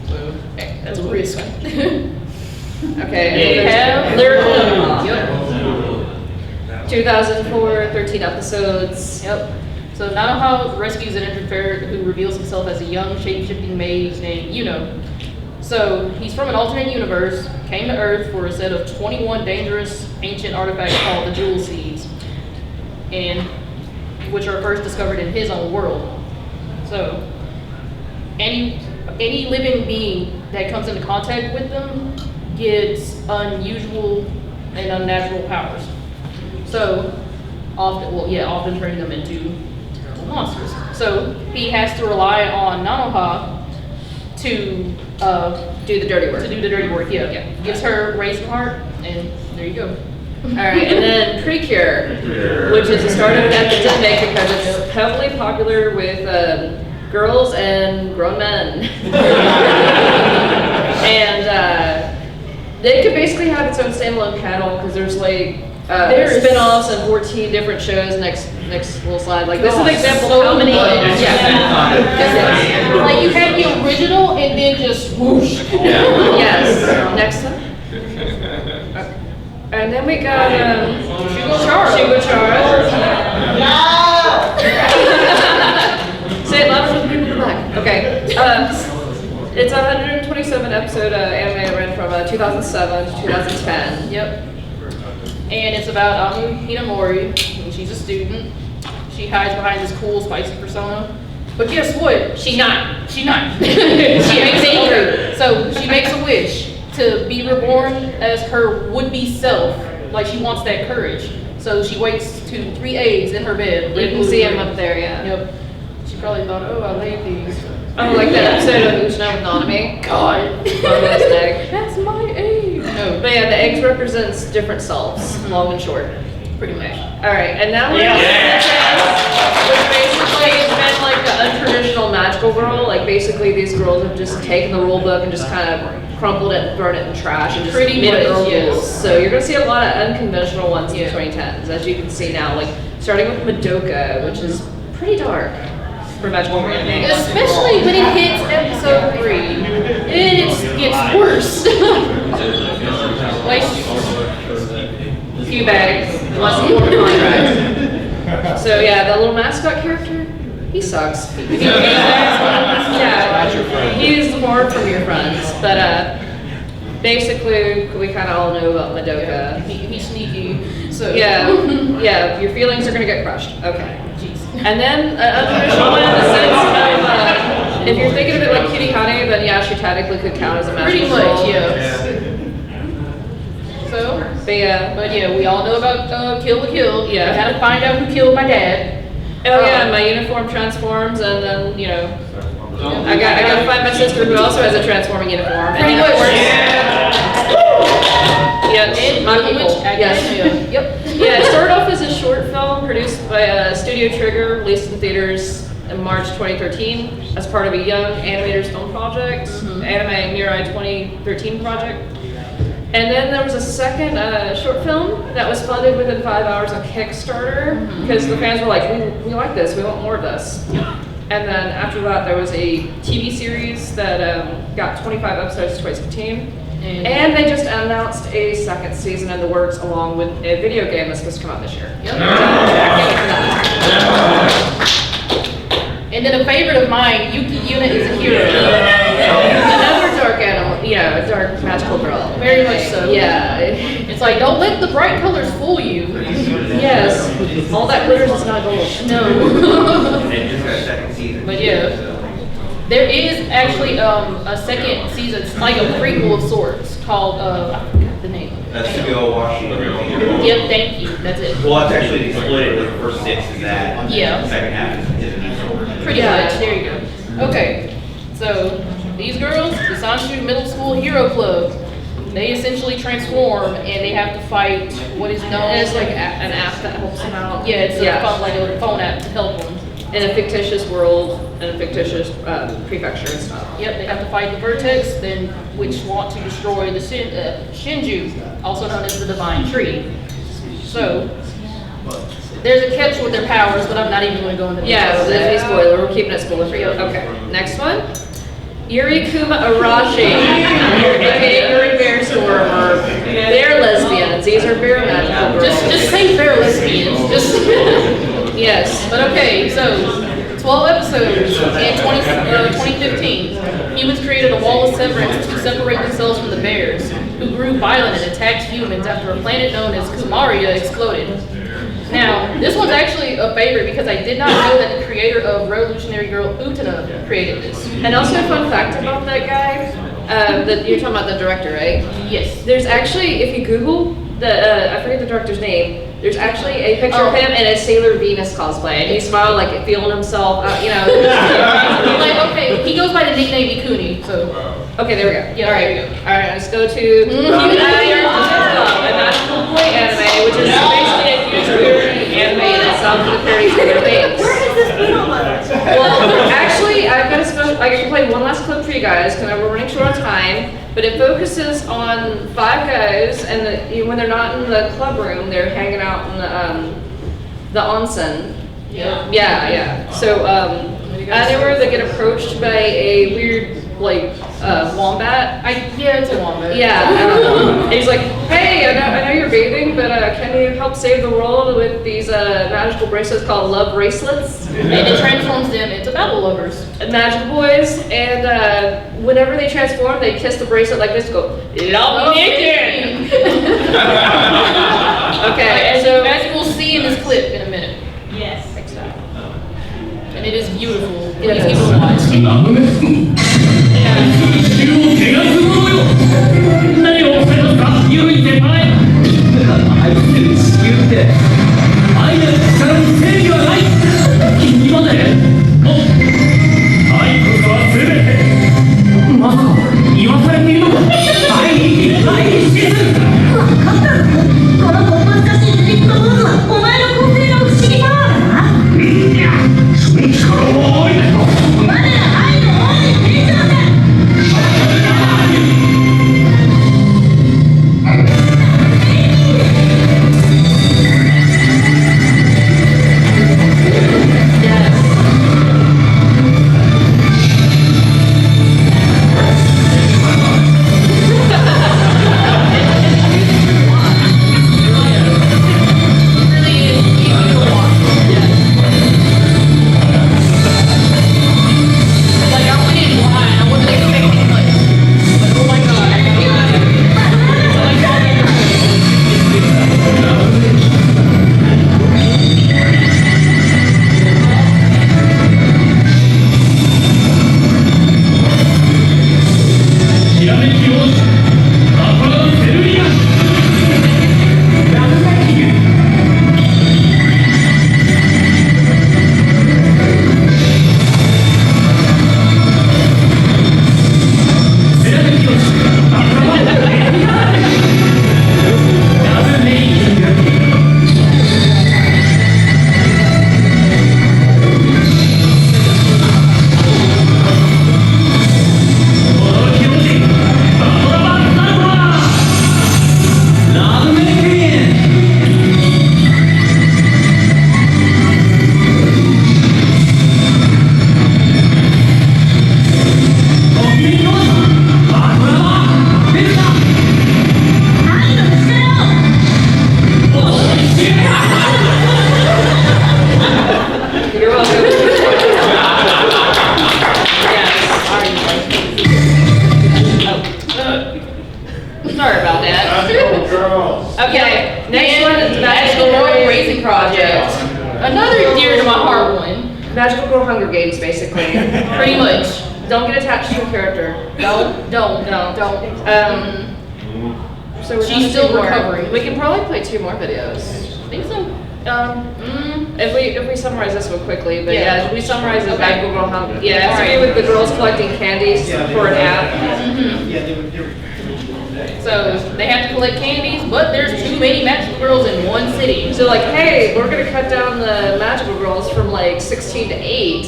So, that's a risk. Okay, We and have Lyrical. Yep. 2004, 13 episodes. Yep. So Nanoha rescues an injured ferret who reveals himself as a young shape-shifting mage named Yuno. So he's from an alternate universe, came to Earth for a set of 21 dangerous ancient artifacts called the Jewel Seeds, and which are first discovered in his own world. So any living being that comes into contact with them gets unusual and unnatural powers. So often turning them into terrible monsters. So he has to rely on Nanoha to Do the dirty work. Yeah. Gives her Raisin Heart, and there you go. All right, and then Precure, which is the start of an epidemic because it's heavily popular with girls and grown men. And they could basically have its own standalone panel because there's like There's spin-offs and 14 different shows. Next little slide. Like this is an God, example so of how many. much. Yes. Like you had the original and then just whoosh. Yes. Next one. And then we got Shugo Chara. Say it louder for the people in the back. Okay. It's a 127 episode anime ran from 2007 to 2010. Yep. And it's about Amu Hinamori, and she's a student. She hides behind this cool, spicy persona. But guess what? She's not. She makes a wish to be reborn as her would-be self. Like she wants that courage. So she waits to 3 eggs in her bed. You can see him up there, yeah. Yep. She probably thought, oh, I laid these. Oh, like that episode of Ushicon with Nanami. God. That's my egg. No. But yeah, the eggs represents different selves, long and short. Pretty much. All right, and now we're which basically has been like the untraditional magical girl. Like basically these girls have just taken the rule book and just kind of crumpled it and thrown it in the trash and just Pretty made it much, girl yes. rules. So you're gonna see a lot of unconventional ones in the Yeah. 2010s, as you can see now. Like starting with Madoka, which is pretty dark for magical girl anime. Especially when it hits episode 3. It gets worse. Like, Few bags, less than 4 contracts. So yeah, the little mascot character, he sucks. Yeah, he is the more from your friends. But basically, we kind of all know about Madoka. he's sneaky. So Yeah, your feelings are gonna get crushed. Okay. Jeez. And then untraditional one in the sense of, if you're thinking of it like Cutey Honey, then yeah, she technically could count as a Pretty magical much, soul. yeah. So, But yeah, we all know about Kill the Kill. Yeah. I had to find out who killed my dad. oh yeah, my uniform transforms, and then you know, I got to find my sister who also has a transforming uniform. Pretty and much. of course, yeah, And my Pretty people. Much Yes. Academia. Yep. Yeah, it started off as a short film produced by Studio Trigger, released in theaters in March 2013 as part of a Young Animators Film Project, Anime Mirai 2013 project. And then there was a second short film that was funded within 5 hours on Kickstarter because the fans were like, we like this, we want more of this. And then after that, there was a TV series that got 25 episodes in 2015. And they just announced a second season in the works along with a video game that's supposed to come out this year. Yep. I can't wait for that. And then a favorite of mine, Yuki Yuna is a hero. Another dark animal, a dark magical girl. Very much so. Yeah. It's like, don't let the bright colors fool you. Yes. All that glitters is not gold. No. And just got a second season. But yeah. There is actually a second season, it's like a prequel of sorts, called, I forgot the name. Studio Washington. Yep, thank you, that's it. Well, it's actually split. The first 6 is that. Yeah. The second half is a new version. Pretty much, there you go. Okay, so these girls, the Sanshu Middle School Hero Club, they essentially transform and they have to fight what is known And it's as like an app that helps them out. yeah, it's like a phone app to help them. In a fictitious world, in a fictitious prefecture and stuff. Yep, they have to fight the Vertex, then which want to destroy the Shinju, also known as the Divine Tree. So, there's a catch with their powers, but I'm not even going to go into Yeah, details. there's a spoiler. We're keeping it spoiler free. Okay, next one. Yuri Kuma Arashi, aka Yuri Bear Storm, or Bear Lesbians. These are bear magical girls. Just say fair lesbians. Just yes. But okay, so 12 episodes in 2015. Humans created a wall of severance to separate themselves from the bears, who grew violent and attacked humans after a planet known as Kumaria exploded. Now, this one's actually a favorite because I did not know that the creator of Revolutionary Girl Utena created this. And also a fun fact about that guy, that you're talking about the director, right? Yes. There's actually, if you Google I forget the director's name, there's actually a picture of him in a Sailor Venus cosplay, and he smiled like feeling himself, Like, okay, he goes by the nickname Ikuni, so. Okay, there we go. Yeah, All right, there you go. All right, let's go to a magical boy anime, which is basically a huge weird anime in itself with parodies of their things. Where has this been all my life? Well, actually, I can play one last clip for you guys because we're running short on time. But it focuses on 5 guys, and when they're not in the club room, they're hanging out in the onsen. Yeah. So anywhere they get approached by a weird wombat. Yeah, it's a wombat. Yeah. And he's like, hey, I know you're bathing, but can you help save the world with these magical bracelets called love bracelets? And it transforms them into battle lovers. Magical boys, and whenever they transform, they kiss the bracelet like this, go, love me again! Okay, And so, as you will see in this clip in a minute. Yes. And it is beautiful. It Please is. give it a watch. 手がすごいよ何をおっしゃいますかユイ先輩愛してる地球って愛なる力に正義はない君まで愛こそは全てまさか言わされているのか愛に死ぬ分かったこの小難しいトリックモードはお前の個性の不思議パワーだなその力は愛だよ我ら愛の王に転生だ 「Magical Girl Hunger Games, basically. Pretty much. Don't get attached to a character. Don't. So we're She's down to still 2 more. recovering. We can probably play 2 more videos. I think so. If we summarize this one quickly, but Yeah. we summarize the Okay. Magical Girl Hunger. Yeah, it has to do with the girls collecting candies for an app. So they have to collect candies, but there's too many magical girls in one city. So like, hey, we're gonna cut down the magical girls from like 16 to 8.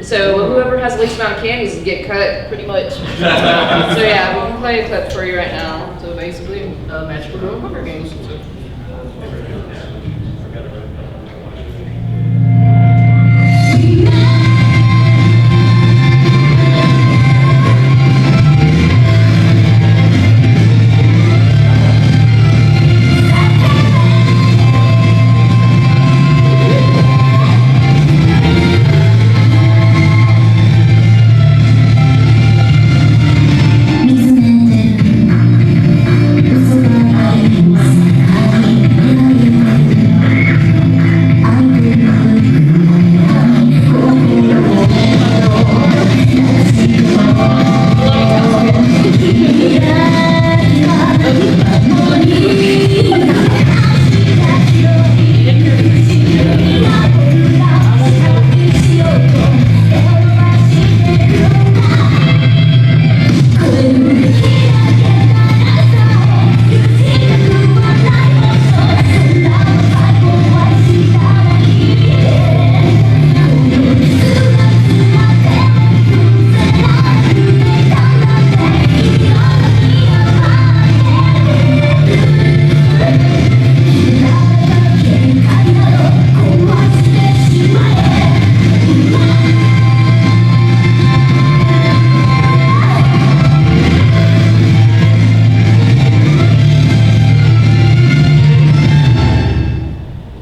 So whoever has the least amount of candies will get cut. Pretty much. So yeah, we can play a clip for you right now. So basically, magical girl Hunger Games.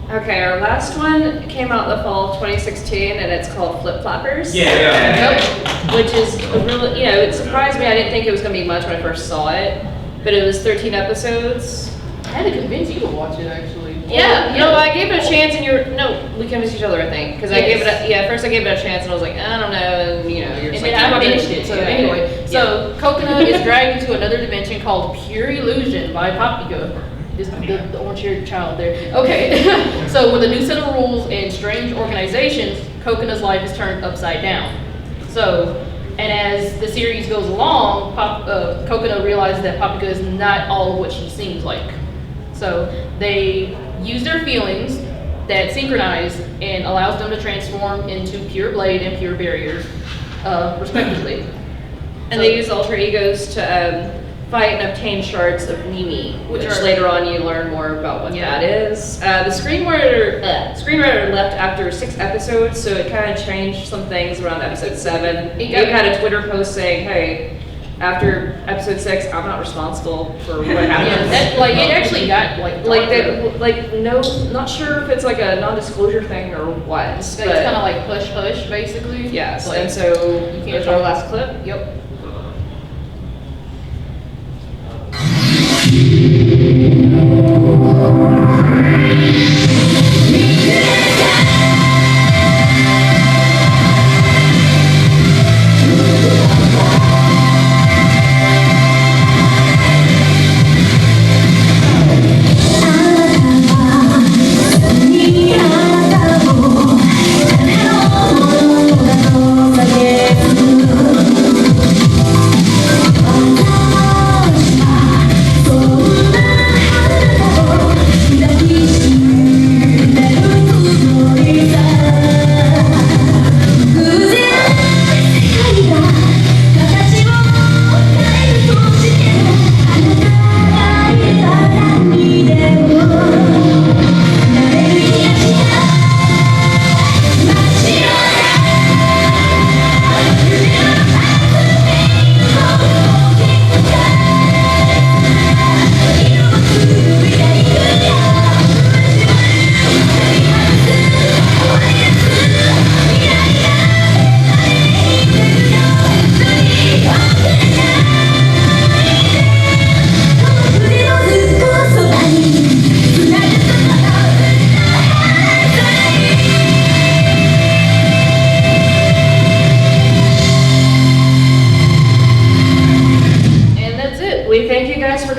Okay, our last one came out in the fall of 2016, and it's called Flip Floppers. Yeah. Which is a really, it surprised me. I didn't think it was gonna be much when I first saw it, but it was 13 episodes. I had to convince you to watch it, actually. No, I gave it a chance, and we convinced each other, I think, because I gave Yes. it first I gave it a chance, and I was like, I don't know, and you're just And like, then I "Keep finished watching." it. So Yeah. anyway, Yeah. so Coconut is dragged into another dimension called Pure Illusion by Paprika. This the orange-haired child there. Okay. So with a new set of rules and strange organizations, Coconut's life is turned upside down. So, and as the series goes along, Coconut realizes that Paprika is not all of what she seems like. So they use their feelings that synchronize and allows them to transform into Pure Blade and Pure Barrier, respectively. And they use alter egos to fight and obtain shards of Nimi, which later on you learn more about what that is. The screenwriter left after 6 episodes, so it kind of changed some things around episode 7. He had a Twitter post saying, hey, after episode 6, I'm not responsible for what happens. It actually got not sure if it's like a non-disclosure thing or what. It's kind of like hush hush, basically. Yes, Like, and so you can't here's our last clip. Yep.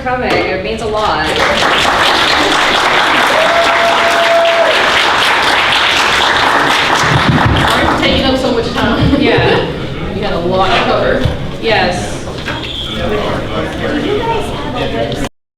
coming. It means a lot.